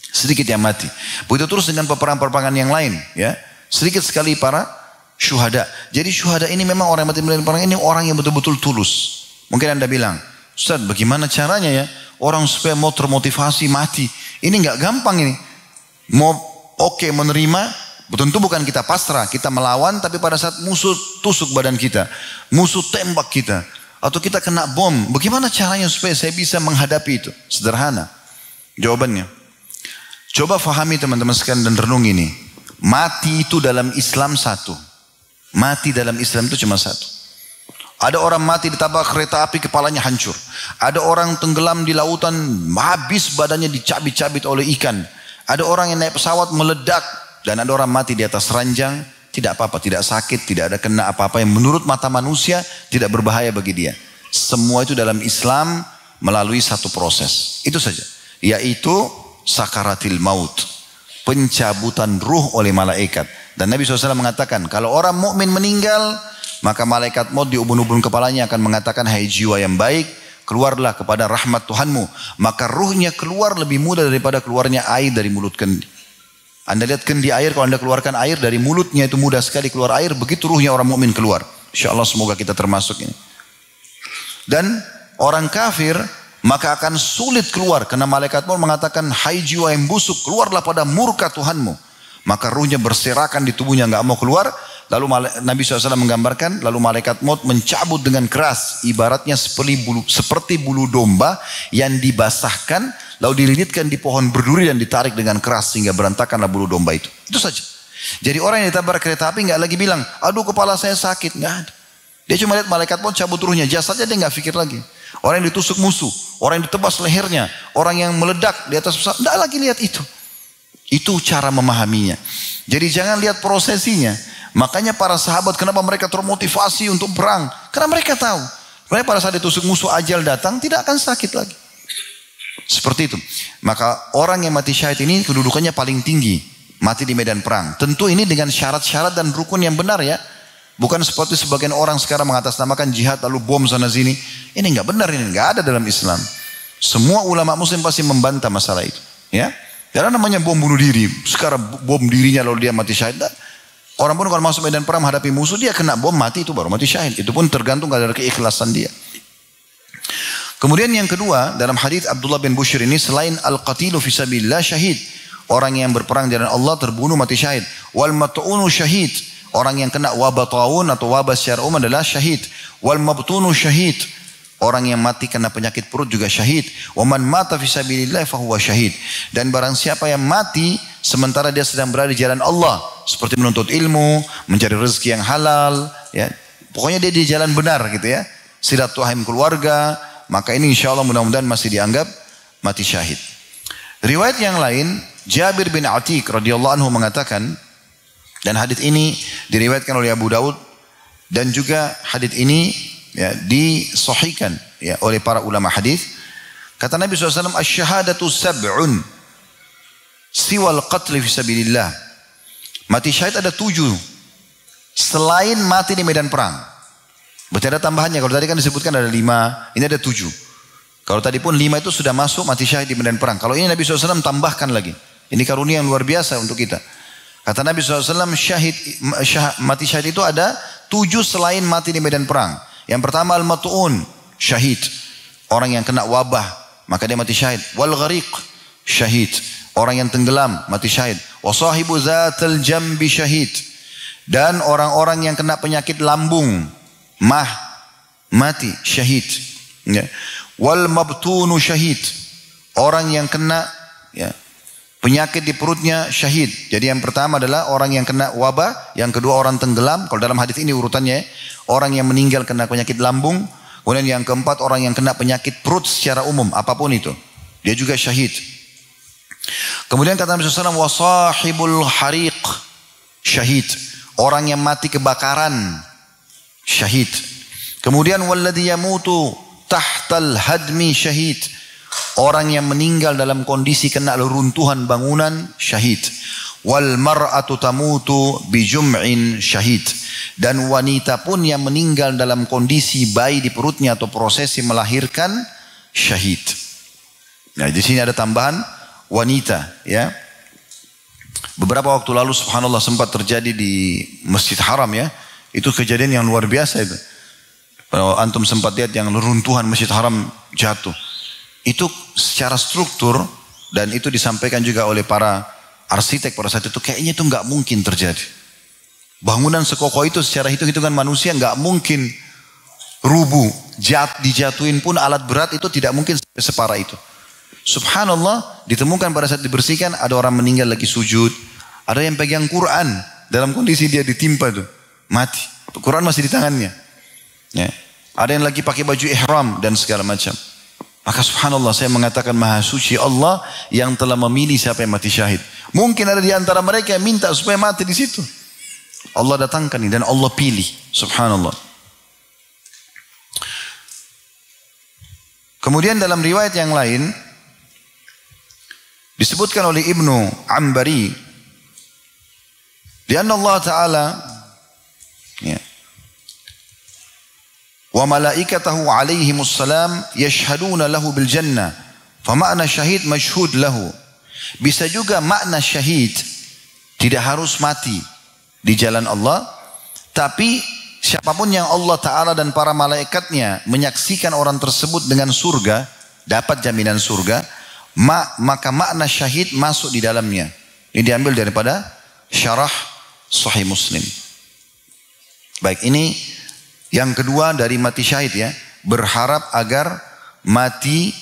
Sedikit yang mati. Begitu terus dengan peperangan-peperangan yang lain. Ya, sedikit sekali para syuhada. Jadi syuhada ini memang orang yang mati dalam perang ini orang yang betul-betul tulus. Mungkin Anda bilang, Ustaz, bagaimana caranya ya orang supaya mau termotivasi mati? Ini nggak gampang ini. Mau menerima, tentu bukan kita pasrah, kita melawan, tapi pada saat musuh tusuk badan kita, musuh tembak kita, atau kita kena bom, bagaimana caranya supaya saya bisa menghadapi itu? Sederhana. Jawabannya, coba fahami teman-teman sekalian dan renung ini. Mati itu dalam Islam satu. Mati dalam Islam itu cuma satu. Ada orang mati ditabrak kereta api, kepalanya hancur. Ada orang tenggelam di lautan, habis badannya dicabit-cabit oleh ikan. Ada orang yang naik pesawat meledak. Dan ada orang mati di atas ranjang, tidak apa-apa, tidak sakit, tidak ada kena apa-apa yang menurut mata manusia tidak berbahaya bagi dia. Semua itu dalam Islam melalui satu proses. Itu saja. Yaitu sakaratil maut. Pencabutan ruh oleh malaikat. Dan Nabi SAW mengatakan, kalau orang mukmin meninggal, maka malaikat maut di ubun-ubun kepalanya akan mengatakan, hai jiwa yang baik, keluarlah kepada rahmat Tuhanmu. Maka ruhnya keluar lebih mudah daripada keluarnya air dari mulut kendi. Anda lihat kendi air, kalau Anda keluarkan air dari mulutnya itu mudah sekali keluar air, begitu ruhnya orang mukmin keluar. InsyaAllah semoga kita termasuk ini. Dan orang kafir maka akan sulit keluar, karena malaikat maut mengatakan, hai jiwa yang busuk, keluarlah pada murka Tuhanmu. Maka ruhnya berserakan di tubuhnya, nggak mau keluar. Lalu Nabi SAW menggambarkan, lalu malaikat maut mencabut dengan keras, ibaratnya seperti bulu domba yang dibasahkan, lalu dililitkan di pohon berduri dan ditarik dengan keras sehingga berantakanlah bulu domba itu. Itu saja. Jadi orang yang ditabrak kereta api nggak lagi bilang, aduh kepala saya sakit, nggak ada. Dia cuma lihat malaikat maut cabut ruhnya, jasadnya dia nggak pikir lagi. Orang yang ditusuk musuh, orang yang ditebas lehernya, orang yang meledak di atas pesawat, nggak lagi lihat itu. Itu cara memahaminya. Jadi jangan lihat prosesinya. Makanya para sahabat kenapa mereka termotivasi untuk perang? Karena mereka tahu. Mereka pada saat ditusuk musuh ajal datang tidak akan sakit lagi. Seperti itu. Maka orang yang mati syahid ini kedudukannya paling tinggi. Mati di medan perang. Tentu ini dengan syarat-syarat dan rukun yang benar ya. Bukan seperti sebagian orang sekarang mengatasnamakan jihad lalu bom sana sini. Ini enggak benar, ini enggak ada dalam Islam. Semua ulama muslim pasti membantah masalah itu. Ya. Karena namanya bom bunuh diri. Sekarang bom dirinya lalu dia mati syahid. Orang pun kalau masuk medan perang menghadapi musuh, dia kena bom mati, itu baru mati syahid. Itu pun tergantung dari keikhlasan dia. Kemudian yang kedua, dalam hadis Abdullah bin Bushr ini, selain al-qatilu fisabilillah syahid, orang yang berperang di jalan Allah terbunuh mati syahid. Wal mat'unu syahid, orang yang kena wabah taun atau wabah secara umum adalah syahid. Wal mabtunu syahid, orang yang mati kena penyakit perut juga syahid. Wa man mata fisabilillah fahuwa syahid. Dan barang siapa yang mati sementara dia sedang berada di jalan Allah, seperti menuntut ilmu, mencari rezeki yang halal, ya. Pokoknya dia di jalan benar gitu ya. Silaturahim keluarga, maka ini insyaallah mudah-mudahan masih dianggap mati syahid. Riwayat yang lain, Jabir bin Atiq radhiyallahu anhu mengatakan, dan hadis ini diriwayatkan oleh Abu Daud, dan juga hadis ini ya disahihkan ya oleh para ulama hadis. Kata Nabi SAW, asy-syahadatu sab'un siwal qatl fisabilillah. Mati syahid ada 7 selain mati di medan perang. Berarti ada tambahannya. Kalau tadi kan disebutkan ada 5, ini ada 7. Kalau tadi pun 5 itu sudah masuk mati syahid di medan perang. Kalau ini Nabi SAW tambahkan lagi. Ini karunia yang luar biasa untuk kita. Kata Nabi SAW, mati syahid itu ada 7 selain mati di medan perang. Yang pertama al-mat'un, syahid. Orang yang kena wabah, maka dia mati syahid. Wal ghariq, syahid. Orang yang tenggelam, mati syahid. Wa sahibu zatal jambi, syahid. Dan orang-orang yang kena penyakit lambung, mati, syahid. Ya. Wal mabtunu, syahid. Orang yang kena penyakit di perutnya, syahid. Jadi yang pertama adalah orang yang kena wabah, yang kedua orang tenggelam. Kalau dalam hadis ini urutannya, orang yang meninggal kena penyakit lambung. Kemudian yang keempat orang yang kena penyakit perut secara umum, apapun itu, dia juga syahid. Kemudian kata Nabi SAW, wasahibul hariq, syahid. Orang yang mati kebakaran, syahid. Kemudian walladhi yamutu tahtal hadmi, syahid. Orang yang meninggal dalam kondisi kena reruntuhan bangunan, syahid. Wal mar'atu tamutu bijum'in, syahid. Dan wanita pun yang meninggal dalam kondisi bayi di perutnya atau prosesi melahirkan, syahid. Nah, di sini ada tambahan wanita, ya. Beberapa waktu lalu subhanallah sempat terjadi di Masjid Haram, ya. Itu kejadian yang luar biasa itu. Kalau antum sempat lihat yang runtuhan Masjid Haram jatuh. Itu secara struktur dan itu disampaikan juga oleh para arsitek pada saat itu, kayaknya itu nggak mungkin terjadi. Bangunan sekokoh itu secara hitung-hitungan manusia nggak mungkin rubuh. Dijatuhin pun alat berat itu tidak mungkin separah itu. Subhanallah, ditemukan pada saat dibersihkan ada orang meninggal lagi sujud, ada yang pegang Quran dalam kondisi dia ditimpa tuh mati. Quran masih di tangannya. Ya. Ada yang lagi pakai baju ihram dan segala macam. Maka subhanallah saya mengatakan maha suci Allah yang telah memilih siapa yang mati syahid. Mungkin ada di antara mereka yang minta supaya mati di situ. Allah datangkan ini dan Allah pilih. Subhanallah. Kemudian dalam riwayat yang lain disebutkan oleh Ibnu Ambari, "Lianna Allah Ta'ala wa malaikatahu alaihimus salam yashhaduna lahu bil jannah, fa makna syahid mashhud lahu." Bisa juga makna syahid tidak harus mati di jalan Allah, tapi siapapun yang Allah Ta'ala dan para malaikatnya menyaksikan orang tersebut dengan surga, dapat jaminan surga, maka makna syahid masuk di dalamnya. Ini diambil daripada syarah Sahih Muslim. Baik, ini yang kedua dari mati syahid, ya. Berharap agar mati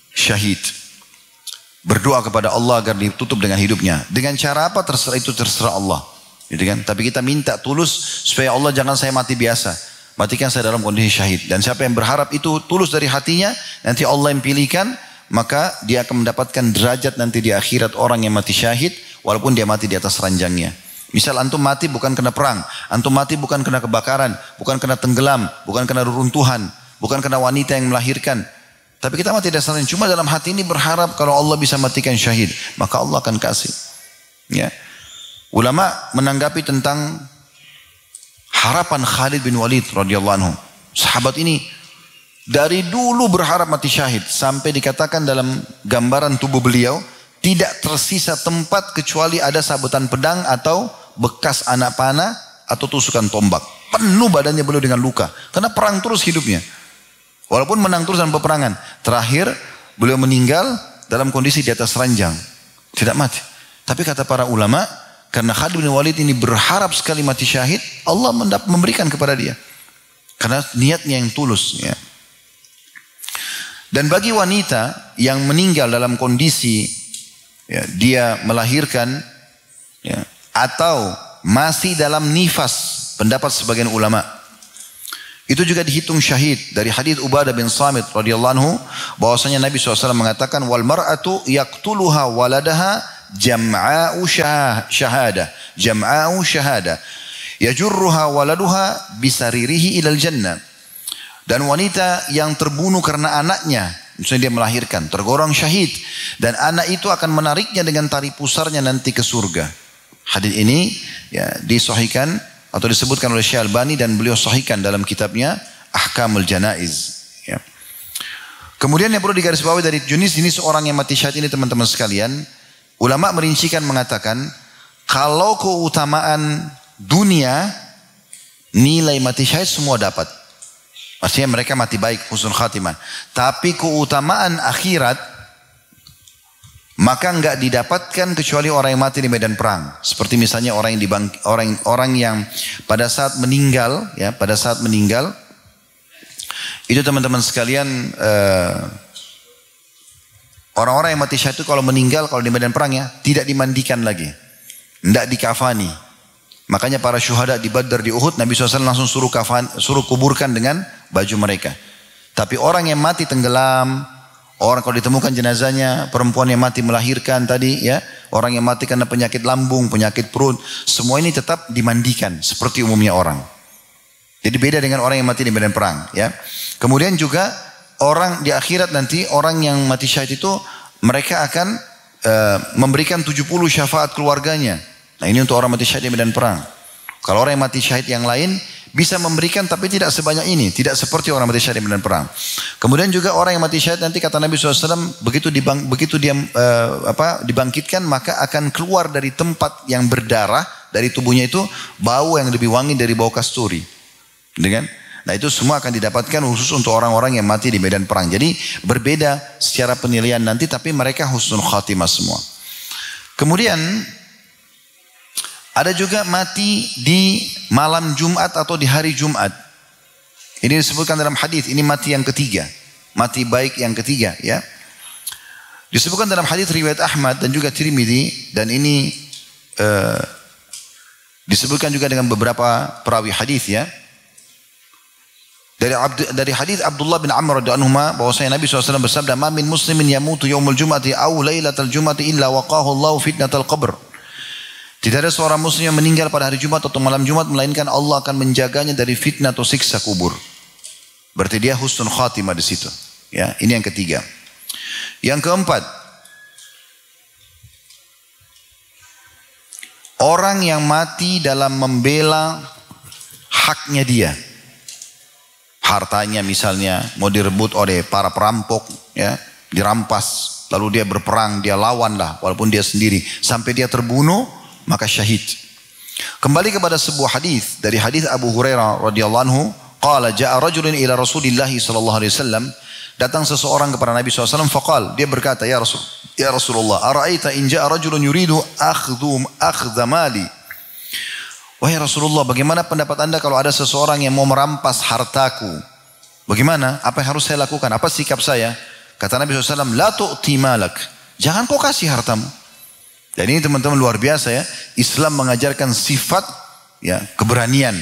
syahid. Berdoa kepada Allah agar ditutup dengan hidupnya. Dengan cara apa terserah, itu terserah Allah. Gitu kan? Tapi kita minta tulus supaya Allah jangan saya mati biasa. Matikan saya dalam kondisi syahid. Dan siapa yang berharap itu tulus dari hatinya, nanti Allah yang pilihkan, maka dia akan mendapatkan derajat nanti di akhirat orang yang mati syahid, walaupun dia mati di atas ranjangnya. Misal antum mati bukan kena perang, antum mati bukan kena kebakaran, bukan kena tenggelam, bukan kena reruntuhan, bukan kena wanita yang melahirkan. Tapi kita mati dasarnya cuma dalam hati ini berharap kalau Allah bisa matikan syahid, maka Allah akan kasih. Ya. Ulama menanggapi tentang harapan Khalid bin Walid radhiyallahu anhu. Sahabat ini dari dulu berharap mati syahid sampai dikatakan dalam gambaran tubuh beliau tidak tersisa tempat kecuali ada sabetan pedang atau bekas anak panah atau tusukan tombak. Penuh badannya beliau dengan luka. Karena perang terus hidupnya. Walaupun menang terus dalam peperangan. Terakhir beliau meninggal dalam kondisi di atas ranjang. Tidak mati. Tapi kata para ulama, karena Khalid bin Walid ini berharap sekali mati syahid, Allah memberikan kepada dia. Karena niatnya yang tulus. Ya. Dan bagi wanita yang meninggal dalam kondisi dia melahirkan atau masih dalam nifas, pendapat sebagian ulama, itu juga dihitung syahid. Dari hadis Ubadah bin Samit radhiyallahu anhu bahwasanya Nabi SAW mengatakan wal mar'atu yaqtuluha waladaha jam'a'u syahada yajurruha waladuha bisaririhi ilal jannah. Dan wanita yang terbunuh karena anaknya, misalnya dia melahirkan, tergolong syahid, dan anak itu akan menariknya dengan tali pusarnya nanti ke surga. Hadis ini disahihkan atau disebutkan oleh Syekh Albani dan beliau sahihkan dalam kitabnya Ahkamul Janaiz. Ya. Kemudian yang perlu digarisbawahi dari jenis-jenis orang yang mati syahid ini teman-teman sekalian, ulama merincikan mengatakan, kalau keutamaan dunia, nilai mati syahid semua dapat. Maksudnya mereka mati baik, husnul khatimah. Tapi keutamaan akhirat, maka enggak didapatkan kecuali orang yang mati di medan perang. Seperti misalnya orang yang pada saat meninggal, ya, pada saat meninggal, itu teman-teman sekalian, orang-orang yang mati syahid itu kalau meninggal, kalau di medan perang ya, tidak dimandikan lagi, tidak dikafani. Makanya para syuhada di Badar, di Uhud, Nabi SAW langsung suruh kuburkan dengan baju mereka. Tapi orang yang mati tenggelam, orang kalau ditemukan jenazahnya, perempuan yang mati melahirkan tadi, ya, orang yang mati karena penyakit lambung, penyakit perut, semua ini tetap dimandikan seperti umumnya orang. Jadi beda dengan orang yang mati di medan perang, ya. Kemudian juga orang di akhirat nanti, orang yang mati syahid itu mereka akan memberikan 70 syafaat keluarganya. Nah ini untuk orang mati syahid di medan perang. Kalau orang yang mati syahid yang lain bisa memberikan tapi tidak sebanyak ini, tidak seperti orang mati syahid di medan perang. Kemudian juga orang yang mati syahid nanti kata Nabi SAW begitu dia dibangkitkan maka akan keluar dari tempat yang berdarah dari tubuhnya itu bau yang lebih wangi dari bau kasturi. Dengan nah itu semua akan didapatkan khusus untuk orang-orang yang mati di medan perang. Jadi berbeda secara penilaian nanti tapi mereka husnul khatimah semua. Kemudian ada juga mati di malam Jumat atau di hari Jumat. Ini disebutkan dalam hadis. Ini mati yang ketiga, mati baik yang ketiga, ya. Disebutkan dalam hadis riwayat Ahmad dan juga Tirmidzi, dan ini disebutkan juga dengan beberapa perawi hadis, ya. Dari hadis Abdullah bin Amr radhiyallahu anhu bahwasanya Nabi SAW bersabda, "Ma min muslimin yamutu yaumul jum'ati aw lailatal jum'ati illa waqahu Allahu fitnatal qabr." Tidak ada seorang muslim yang meninggal pada hari Jumat atau malam Jumat melainkan Allah akan menjaganya dari fitnah atau siksa kubur. Berarti dia husnul khatimah di situ. Ya, ini yang ketiga. Yang keempat, orang yang mati dalam membela haknya dia. Hartanya misalnya mau direbut oleh para perampok, ya, dirampas, lalu dia berperang, dia lawanlah walaupun dia sendiri sampai dia terbunuh, maka syahid. Kembali kepada sebuah hadis dari hadis Abu Hurairah radhiyallahu anhu, qala jaa rajulun ila Rasulillah sallallahu alaihi wasallam, datang seseorang kepada Nabi SAW, faqal, dia berkata, ya Rasulullah, ara'aita in jaa rajulun yuridu akhdha mali. Wahai Rasulullah, bagaimana pendapat Anda kalau ada seseorang yang mau merampas hartaku? Bagaimana? Apa yang harus saya lakukan? Apa sikap saya? Kata Nabi SAW, la tu'ti malak. Jangan kau kasih hartamu. Dan ini teman-teman luar biasa, ya. Islam mengajarkan sifat, ya, keberanian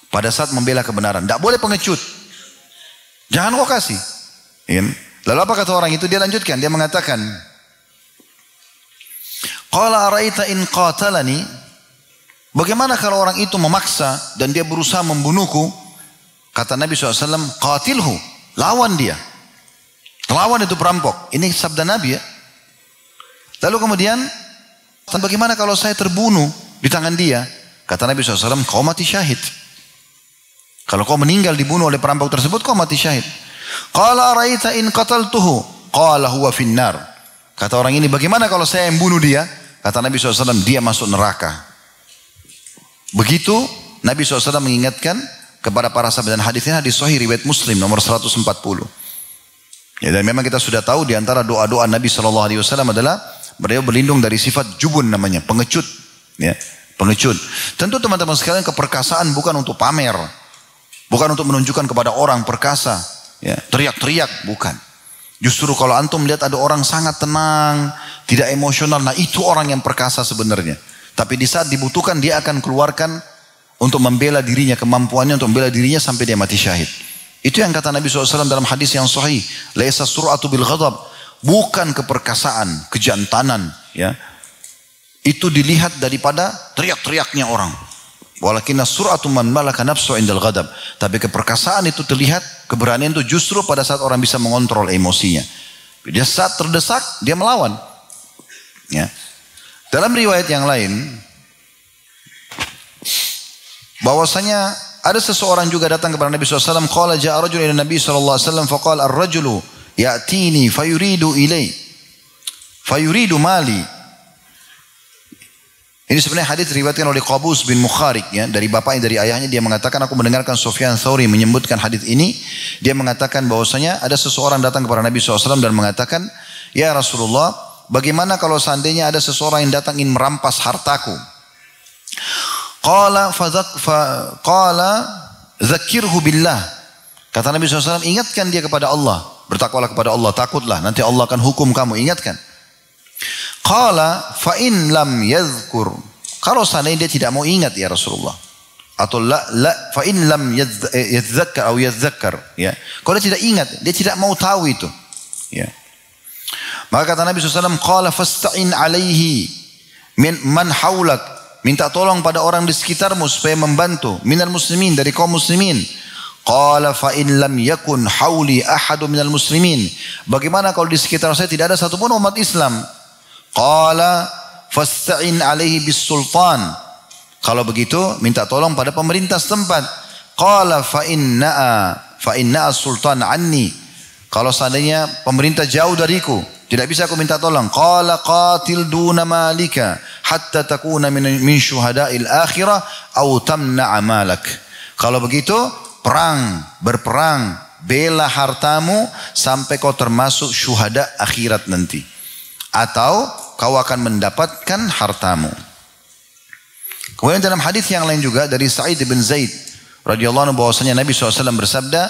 pada saat membela kebenaran. Tidak boleh pengecut. Jangan kau kasih. Lalu apa kata orang itu? Dia lanjutkan. Dia mengatakan, qala araita in qatalani. Bagaimana kalau orang itu memaksa dan dia berusaha membunuhku? Kata Nabi SAW, qatilhu. Lawan dia. Lawan itu perampok. Ini sabda Nabi, ya. Lalu kemudian, bagaimana kalau saya terbunuh di tangan dia? Kata Nabi SAW, kau mati syahid. Kalau kau meninggal dibunuh oleh perampok tersebut, kau mati syahid. Qala araita in qataltuhu, qala huwa finnar. Kata orang ini, bagaimana kalau saya yang bunuh dia? Kata Nabi SAW, dia masuk neraka. Begitu Nabi SAW mengingatkan kepada para sahabat, dan hadisnya hadis sahih riwayat Muslim nomor 140. Ya, dan memang kita sudah tahu di antara doa-doa Nabi SAW adalah beliau berlindung dari sifat jubun namanya, pengecut, ya, pengecut. Tentu teman-teman sekalian, keperkasaan bukan untuk pamer, bukan untuk menunjukkan kepada orang perkasa, ya, teriak-teriak, bukan. Justru kalau antum melihat ada orang sangat tenang, tidak emosional, nah itu orang yang perkasa sebenarnya. Tapi di saat dibutuhkan dia akan keluarkan untuk membela dirinya, kemampuannya untuk membela dirinya sampai dia mati syahid. Itu yang kata Nabi SAW dalam hadis yang sahih, laisa sur'atu bil ghadab. Bukan keperkasaan, kejantanan, ya. Itu dilihat daripada teriak-teriaknya orang. Walakinna sur'atu man malaka nafsu indal ghadab. Tapi keperkasaan itu terlihat, keberanian itu justru pada saat orang bisa mengontrol emosinya. Dia saat terdesak, dia melawan. Ya. Dalam riwayat yang lain, bahwasanya ada seseorang juga datang kepada Nabi SAW. Qala ja'a rajulun ila Nabi SAW faqala ar-rajulu ya'tini fayuridu ilai fayuridu mali. Ini sebenarnya hadis diriwayatkan oleh Qabus bin Mukharik ya, dari bapaknya dari ayahnya. Dia mengatakan, aku mendengarkan Sufyan Tsauri menyebutkan hadis ini. Dia mengatakan bahwasanya ada seseorang datang kepada Nabi SAW dan mengatakan, ya Rasulullah, bagaimana kalau seandainya ada seseorang yang datang ingin merampas hartaku? Qala zakirhu billah. Kata Nabi SAW, ingatkan dia kepada Allah. Bertakwalah kepada Allah, takutlah, nanti Allah akan hukum kamu, ingatkan. Qala fa in lam yadhkur. Kalau seandainya dia tidak mau ingat ya Rasulullah. Atau la fa in lam yadzakkar atau yadzakkar ya. Kalau dia tidak ingat, dia tidak mau tahu itu. Ya. Maka kata Nabi SAW, qala fasta'in alaihi min man haulak. Minta tolong pada orang di sekitarmu supaya membantu. Minal muslimin, dari kaum muslimin. Qala fa in lam yakun hauli ahadu minal muslimin. Bagaimana kalau di sekitar saya tidak ada satupun umat Islam? Qala fasta'in alaihi bis sultan. Kalau begitu minta tolong pada pemerintah setempat. Qala fa inna sultan anni. Kalau seandainya pemerintah jauh dariku, tidak bisa aku minta tolong. Qala qatil duna malika hatta takuna min syuhada'il akhirah au tamna'a malak. Kalau begitu berperang, bela hartamu sampai kau termasuk syuhada akhirat nanti. Atau kau akan mendapatkan hartamu. Kemudian dalam hadis yang lain juga dari Sa'id bin Zaid radhiyallahu anhu bahwasanya Nabi SAW bersabda,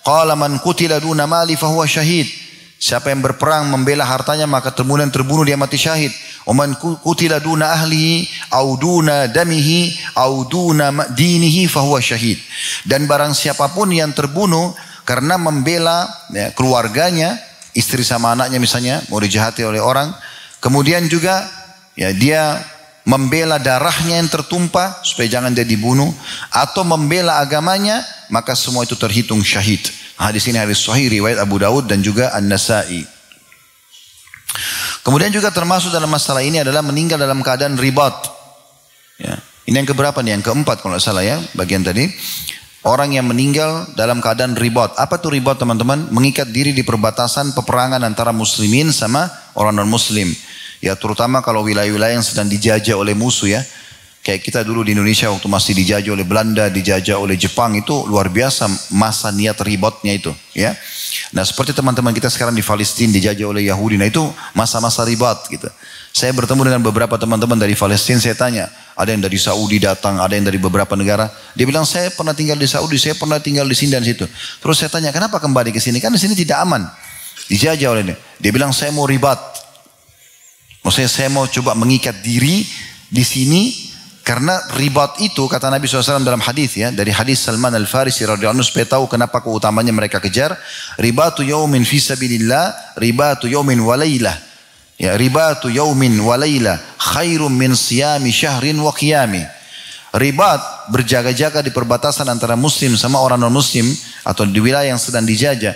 qala man qutila duna mali fahuwa syahid. Siapa yang berperang membela hartanya maka kemudian terbunuh dia mati syahid. Wa man qutila duna ahlihi au duna damihi au duna dinihi fahuwa syahid. Dan barang siapapun yang terbunuh karena membela ya, keluarganya, istri sama anaknya misalnya mau dijahati oleh orang, kemudian juga ya dia membela darahnya yang tertumpah supaya jangan dia dibunuh, atau membela agamanya, maka semua itu terhitung syahid. Hadis ini hadis sahih riwayat Abu Daud dan juga An-Nasa'i. Kemudian juga termasuk dalam masalah ini adalah meninggal dalam keadaan ribat. Ya. Ini yang keberapa nih? Yang keempat kalau tidak salah ya bagian tadi. Orang yang meninggal dalam keadaan ribat. Apa tuh ribat teman-teman? Mengikat diri di perbatasan peperangan antara muslimin sama orang non-muslim. Ya terutama kalau wilayah-wilayah yang sedang dijajah oleh musuh ya. Kayak kita dulu di Indonesia waktu masih dijajah oleh Belanda, dijajah oleh Jepang, itu luar biasa masa niat ribatnya itu. Ya. Nah seperti teman-teman kita sekarang di Palestina dijajah oleh Yahudi. Nah itu masa-masa ribat gitu. Saya bertemu dengan beberapa teman-teman dari Palestina, saya tanya, ada yang dari Saudi datang, ada yang dari beberapa negara. Dia bilang, saya pernah tinggal di Saudi, saya pernah tinggal di sini dan situ. Terus saya tanya, kenapa kembali ke sini? Kan di sini tidak aman, dijajah oleh dia. Dia bilang, saya mau ribat. Maksudnya saya mau coba mengikat diri di sini, karena ribat itu kata Nabi SAW dalam hadis ya, dari hadis Salman Al-Farisi radhiyallahu anhu supaya tahu kenapa keutamanya mereka kejar. Ribatu yaumin fi sabilillah, ribatu yaumin walailah. Ya, ribatu yaumin wa laila khairum min siyami syahrin wa qiyami. Ribat berjaga-jaga di perbatasan antara muslim sama orang non-muslim atau di wilayah yang sedang dijajah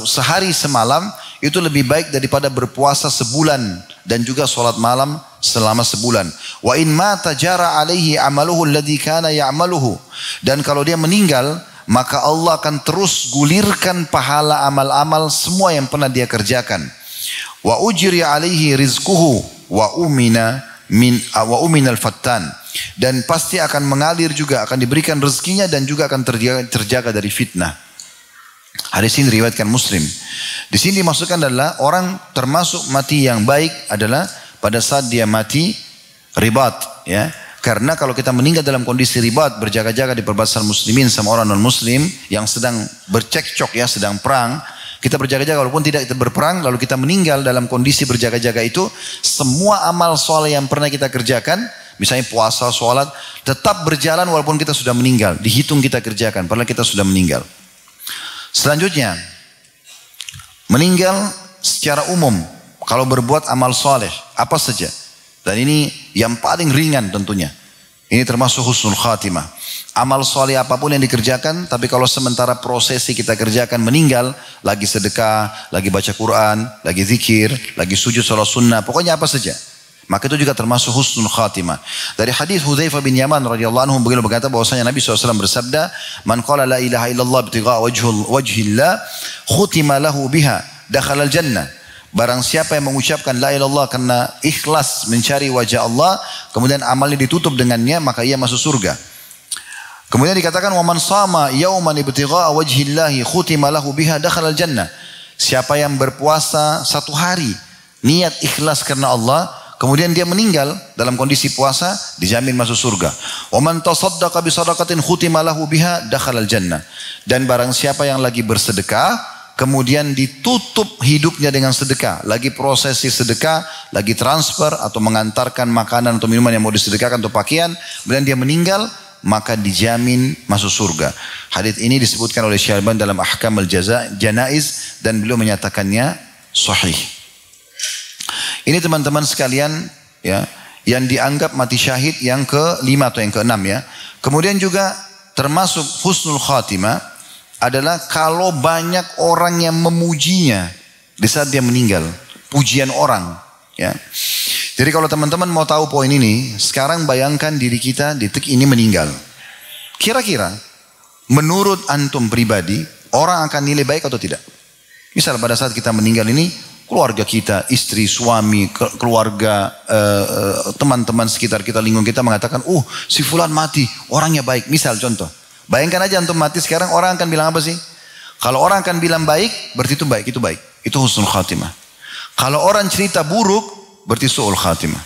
sehari semalam itu lebih baik daripada berpuasa sebulan dan juga sholat malam selama sebulan. Wa in mata jara alaihi amaluhu alladhi kana ya'maluhu. Dan kalau dia meninggal maka Allah akan terus gulirkan pahala amal-amal semua yang pernah dia kerjakan. Wa ujri alaihi rizquhu wa umina al-fattan, dan pasti akan mengalir juga, akan diberikan rezekinya dan juga akan terjaga dari fitnah. Hadis ini diriwayatkan Muslim. Di sini dimaksudkan adalah orang termasuk mati yang baik adalah pada saat dia mati ribat ya. Karena kalau kita meninggal dalam kondisi ribat, berjaga-jaga di perbatasan muslimin sama orang non muslim yang sedang bercekcok ya, sedang perang, kita berjaga-jaga walaupun tidak berperang, lalu kita meninggal dalam kondisi berjaga-jaga itu, semua amal soleh yang pernah kita kerjakan, misalnya puasa, sholat, tetap berjalan walaupun kita sudah meninggal. Dihitung kita kerjakan, padahal kita sudah meninggal. Selanjutnya, meninggal secara umum, kalau berbuat amal soleh, apa saja. Dan ini yang paling ringan tentunya. Ini termasuk husnul khatimah. Amal soleh apapun yang dikerjakan, tapi kalau sementara prosesi kita kerjakan meninggal, lagi sedekah, lagi baca Quran, lagi zikir, lagi sujud salat sunnah, pokoknya apa saja, maka itu juga termasuk husnul khatimah. Dari hadis Hudzaifah bin Yaman radhiyallahu anhu beliau berkata bahwasanya Nabi SAW bersabda, "Man qala la ilaha illallah ibtigha wajhillah, khutima lahu biha dakhalal jannah. Barang siapa yang mengucapkan la ilaha illallah karena ikhlas mencari wajah Allah, kemudian amalnya ditutup dengannya, maka ia masuk surga. Kemudian dikatakan wa man shama yauman ibtigha'a wajhillahi khutima lahu biha dakhalal jannah. Siapa yang berpuasa satu hari niat ikhlas karena Allah, kemudian dia meninggal dalam kondisi puasa, dijamin masuk surga. Wa man tasaddaqa bi shadaqatin khutima lahu biha dakhalal jannah. Dan barang siapa yang lagi bersedekah kemudian ditutup hidupnya dengan sedekah, lagi prosesi sedekah, lagi transfer atau mengantarkan makanan atau minuman yang mau disedekahkan atau pakaian, kemudian dia meninggal, maka dijamin masuk surga. Hadits ini disebutkan oleh Syalban dalam Ahkam al-Janaiz dan beliau menyatakannya sahih. Ini teman-teman sekalian ya, yang dianggap mati syahid yang ke-5 atau yang ke-6 ya. Kemudian juga termasuk husnul khatimah adalah kalau banyak orang yang memujinya di saat dia meninggal, pujian orang ya. Jadi kalau teman-teman mau tahu poin ini, sekarang bayangkan diri kita di detik ini meninggal. Kira-kira menurut antum pribadi, orang akan nilai baik atau tidak? Misal pada saat kita meninggal ini, keluarga kita, istri, suami, keluarga, teman-teman sekitar kita, lingkungan kita mengatakan, si fulan mati, orangnya baik. Misal contoh. Bayangkan aja antum mati sekarang, orang akan bilang apa sih? Kalau orang akan bilang baik, berarti itu baik, itu baik. Itu husnul khatimah. Kalau orang cerita buruk, berarti su'ul khatimah.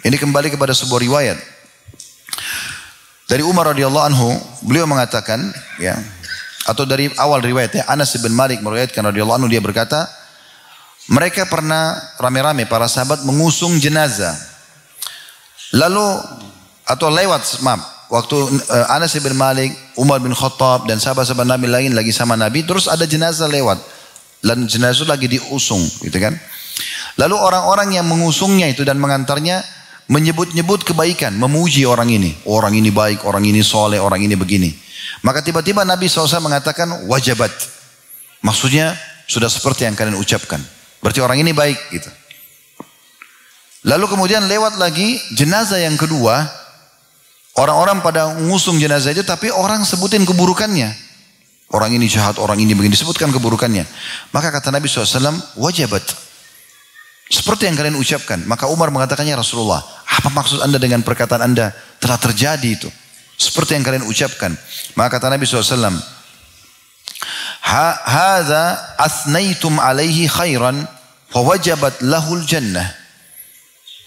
Ini kembali kepada sebuah riwayat. Dari Umar radhiyallahu anhu, beliau mengatakan, ya, atau dari awal riwayatnya, Anas bin Malik meriwayatkan radhiyallahu anhu, dia berkata, mereka pernah rame-rame para sahabat mengusung jenazah. Lalu, atau lewat, waktu Anas bin Malik, Umar bin Khattab dan sahabat-sahabat Nabi lain lagi sama Nabi, terus ada jenazah lewat dan jenazah itu lagi diusung, gitu kan? Lalu orang-orang yang mengusungnya itu dan mengantarnya menyebut-nyebut kebaikan, memuji orang ini. Orang ini baik, orang ini soleh, orang ini begini. Maka tiba-tiba Nabi SAW mengatakan wajabat. Maksudnya sudah seperti yang kalian ucapkan. Berarti orang ini baik gitu. Lalu kemudian lewat lagi jenazah yang kedua. Orang-orang pada ngusung jenazah itu tapi orang sebutin keburukannya. Orang ini jahat, orang ini begini, disebutkan keburukannya. Maka kata Nabi SAW, wajabat. Seperti yang kalian ucapkan. Maka Umar mengatakannya, Rasulullah, apa maksud anda dengan perkataan anda? Telah terjadi itu. Seperti yang kalian ucapkan. Maka kata Nabi SAW, Hadha asnaitum alaihi khairan, fawajabat lahul jannah.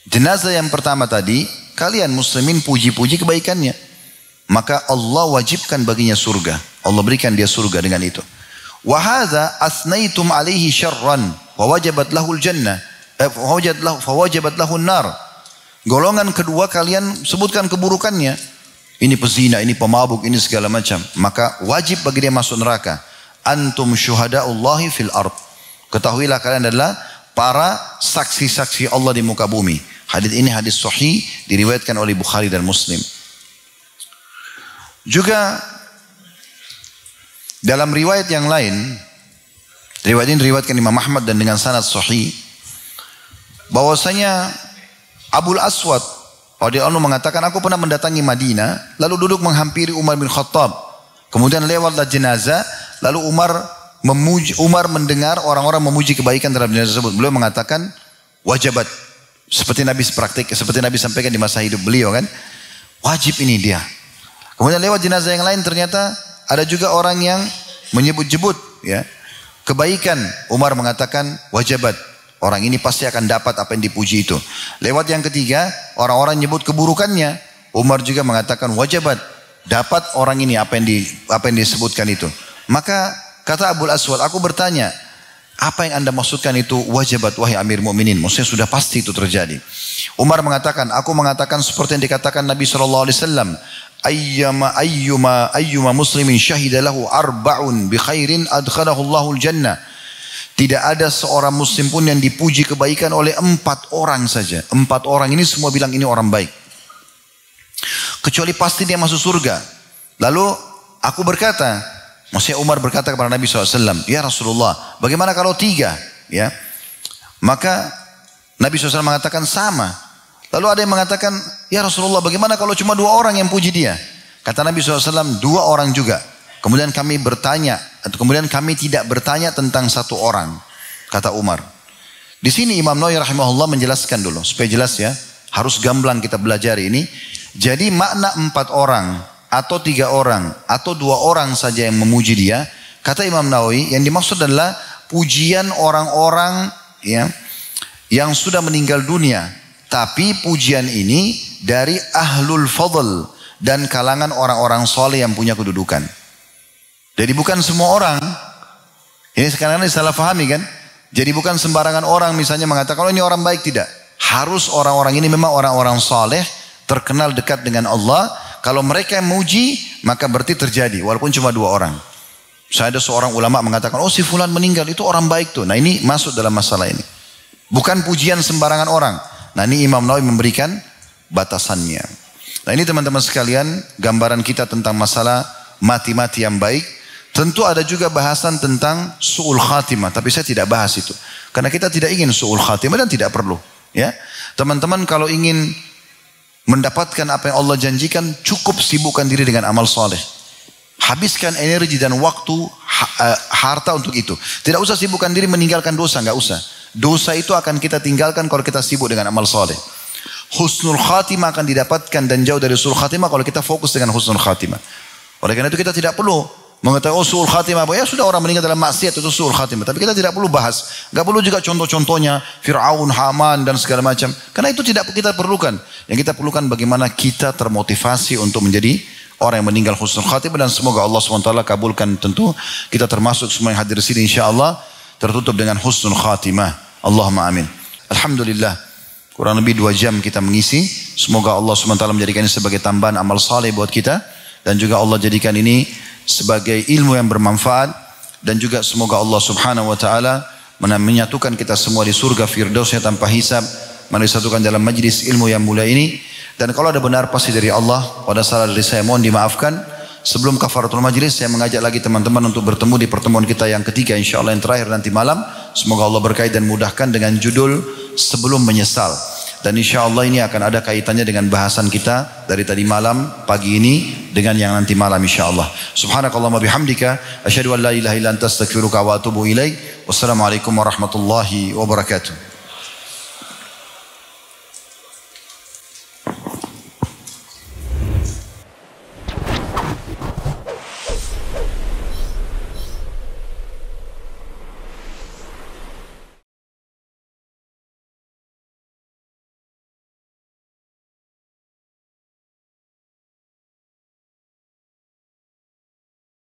Jenazah yang pertama tadi, kalian muslimin puji-puji kebaikannya. Maka Allah wajibkan baginya surga. Allah berikan dia surga dengan itu. Wa hadza asnaitum alaihi syarran wa wajabat lahul jannah. Fawajabat lahun nar. Golongan kedua kalian sebutkan keburukannya. Ini pezina, ini pemabuk, ini segala macam. Maka wajib bagi dia masuk neraka. Antum syuhadaullahi fil ard. Ketahuilah kalian adalah para saksi-saksi Allah di muka bumi. Hadis ini hadis sahih diriwayatkan oleh Bukhari dan Muslim. Juga dalam riwayat yang lain, riwayat ini diriwayatkan Imam Ahmad dan dengan sanad sahih, bahwasanya Abul Aswad radhiyallahu anhu mengatakan, aku pernah mendatangi Madinah, lalu duduk menghampiri Umar bin Khattab. Kemudian lewatlah jenazah, lalu Umar mendengar orang-orang memuji kebaikan terhadap jenazah tersebut. Beliau mengatakan wajabat. Seperti Nabi seperti Nabi sampaikan di masa hidup beliau kan, wajib ini dia. Kemudian lewat jenazah yang lain ternyata ada juga orang yang menyebut-nyebut ya kebaikan. Umar mengatakan wajabat. Orang ini pasti akan dapat apa yang dipuji itu. Lewat yang ketiga, orang-orang nyebut keburukannya. Umar juga mengatakan wajabat. Dapat orang ini apa yang disebutkan itu. Maka kata Abul Aswad, aku bertanya, apa yang anda maksudkan itu wajabat wahai Amir Mu'minin? Maksudnya sudah pasti itu terjadi. Umar mengatakan, aku mengatakan seperti yang dikatakan Nabi SAW. Ayyuma muslimin syahida lahu arba'un bi khairin adkhalahu Allahul jannah. Tidak ada seorang muslim pun yang dipuji kebaikan oleh 4 orang saja. 4 orang ini semua bilang ini orang baik. Kecuali pasti dia masuk surga. Lalu aku berkata, maksudnya Umar berkata kepada Nabi SAW, ya Rasulullah, bagaimana kalau 3? Ya, maka Nabi SAW mengatakan sama. Lalu ada yang mengatakan, ya Rasulullah, bagaimana kalau cuma 2 orang yang puji dia? Kata Nabi SAW, 2 orang juga. Kemudian kami bertanya, atau kemudian kami tidak bertanya tentang 1 orang. kata Umar. Di sini Imam Nawawi rahimahullah menjelaskan dulu supaya jelas ya. Harus gamblang kita belajar ini. Jadi makna 4 orang atau 3 orang atau 2 orang saja yang memuji dia, kata Imam Nawawi yang dimaksud adalah pujian orang-orang ya yang sudah meninggal dunia. Tapi pujian ini dari ahlul fadl dan kalangan orang-orang soleh yang punya kedudukan. Jadi bukan semua orang. Ini sekarang ini salah fahami kan? Jadi bukan sembarangan orang misalnya mengatakan kalau ini orang baik, tidak. Harus orang-orang ini memang orang-orang saleh, terkenal dekat dengan Allah. Kalau mereka yang memuji, maka berarti terjadi walaupun cuma 2 orang. Saya ada seorang ulama mengatakan, oh si fulan meninggal itu orang baik tuh. Nah ini masuk dalam masalah ini. Bukan pujian sembarangan orang. Nah ini Imam Nawawi memberikan batasannya. Nah ini teman-teman sekalian, gambaran kita tentang masalah mati-mati yang baik. Tentu ada juga bahasan tentang su'ul khatimah, tapi saya tidak bahas itu. Karena kita tidak ingin su'ul khatimah dan tidak perlu. Ya, teman-teman kalau ingin mendapatkan apa yang Allah janjikan, cukup sibukkan diri dengan amal soleh. Habiskan energi dan waktu, harta untuk itu. Tidak usah sibukkan diri meninggalkan dosa, nggak usah. Dosa itu akan kita tinggalkan kalau kita sibuk dengan amal soleh. Husnul khatimah akan didapatkan dan jauh dari su'ul khatimah kalau kita fokus dengan husnul khatimah. Oleh karena itu kita tidak perlu mengetahui oh su'ul khatimah apa? Ya sudah orang meninggal dalam maksiat itu su'ul khatimah. Tapi kita tidak perlu bahas. Gak perlu juga contoh-contohnya Fir'aun, Haman dan segala macam. Karena itu tidak kita perlukan. Yang kita perlukan bagaimana kita termotivasi untuk menjadi orang yang meninggal husnul khatimah. Dan semoga Allah SWT kabulkan tentu. Kita termasuk semua yang hadir di sini insyaAllah tertutup dengan husnul khatimah. Allahumma amin. Alhamdulillah. Kurang lebih 2 jam kita mengisi. Semoga Allah SWT menjadikan ini sebagai tambahan amal saleh buat kita. Dan juga Allah jadikan ini sebagai ilmu yang bermanfaat dan juga semoga Allah Subhanahu wa taala menyatukan kita semua di surga firdausnya tanpa hisab, disatukan dalam majlis ilmu yang mulia ini. Dan kalau ada benar pasti dari Allah, pada salah dari saya mohon dimaafkan. Sebelum kafaratul majlis saya mengajak lagi teman-teman untuk bertemu di pertemuan kita yang ketiga insyaallah yang terakhir nanti malam. Semoga Allah berkahi dan mudahkan dengan judul sebelum menyesal. Dan insya Allah ini akan ada kaitannya dengan bahasan kita dari tadi malam, pagi ini dengan yang nanti malam insya Allah. Subhanakallahumma bihamdika asyhadu an la ilaha illa anta astaghfiruka wa atubu ilaik. Wassalamualaikum warahmatullahi wabarakatuh.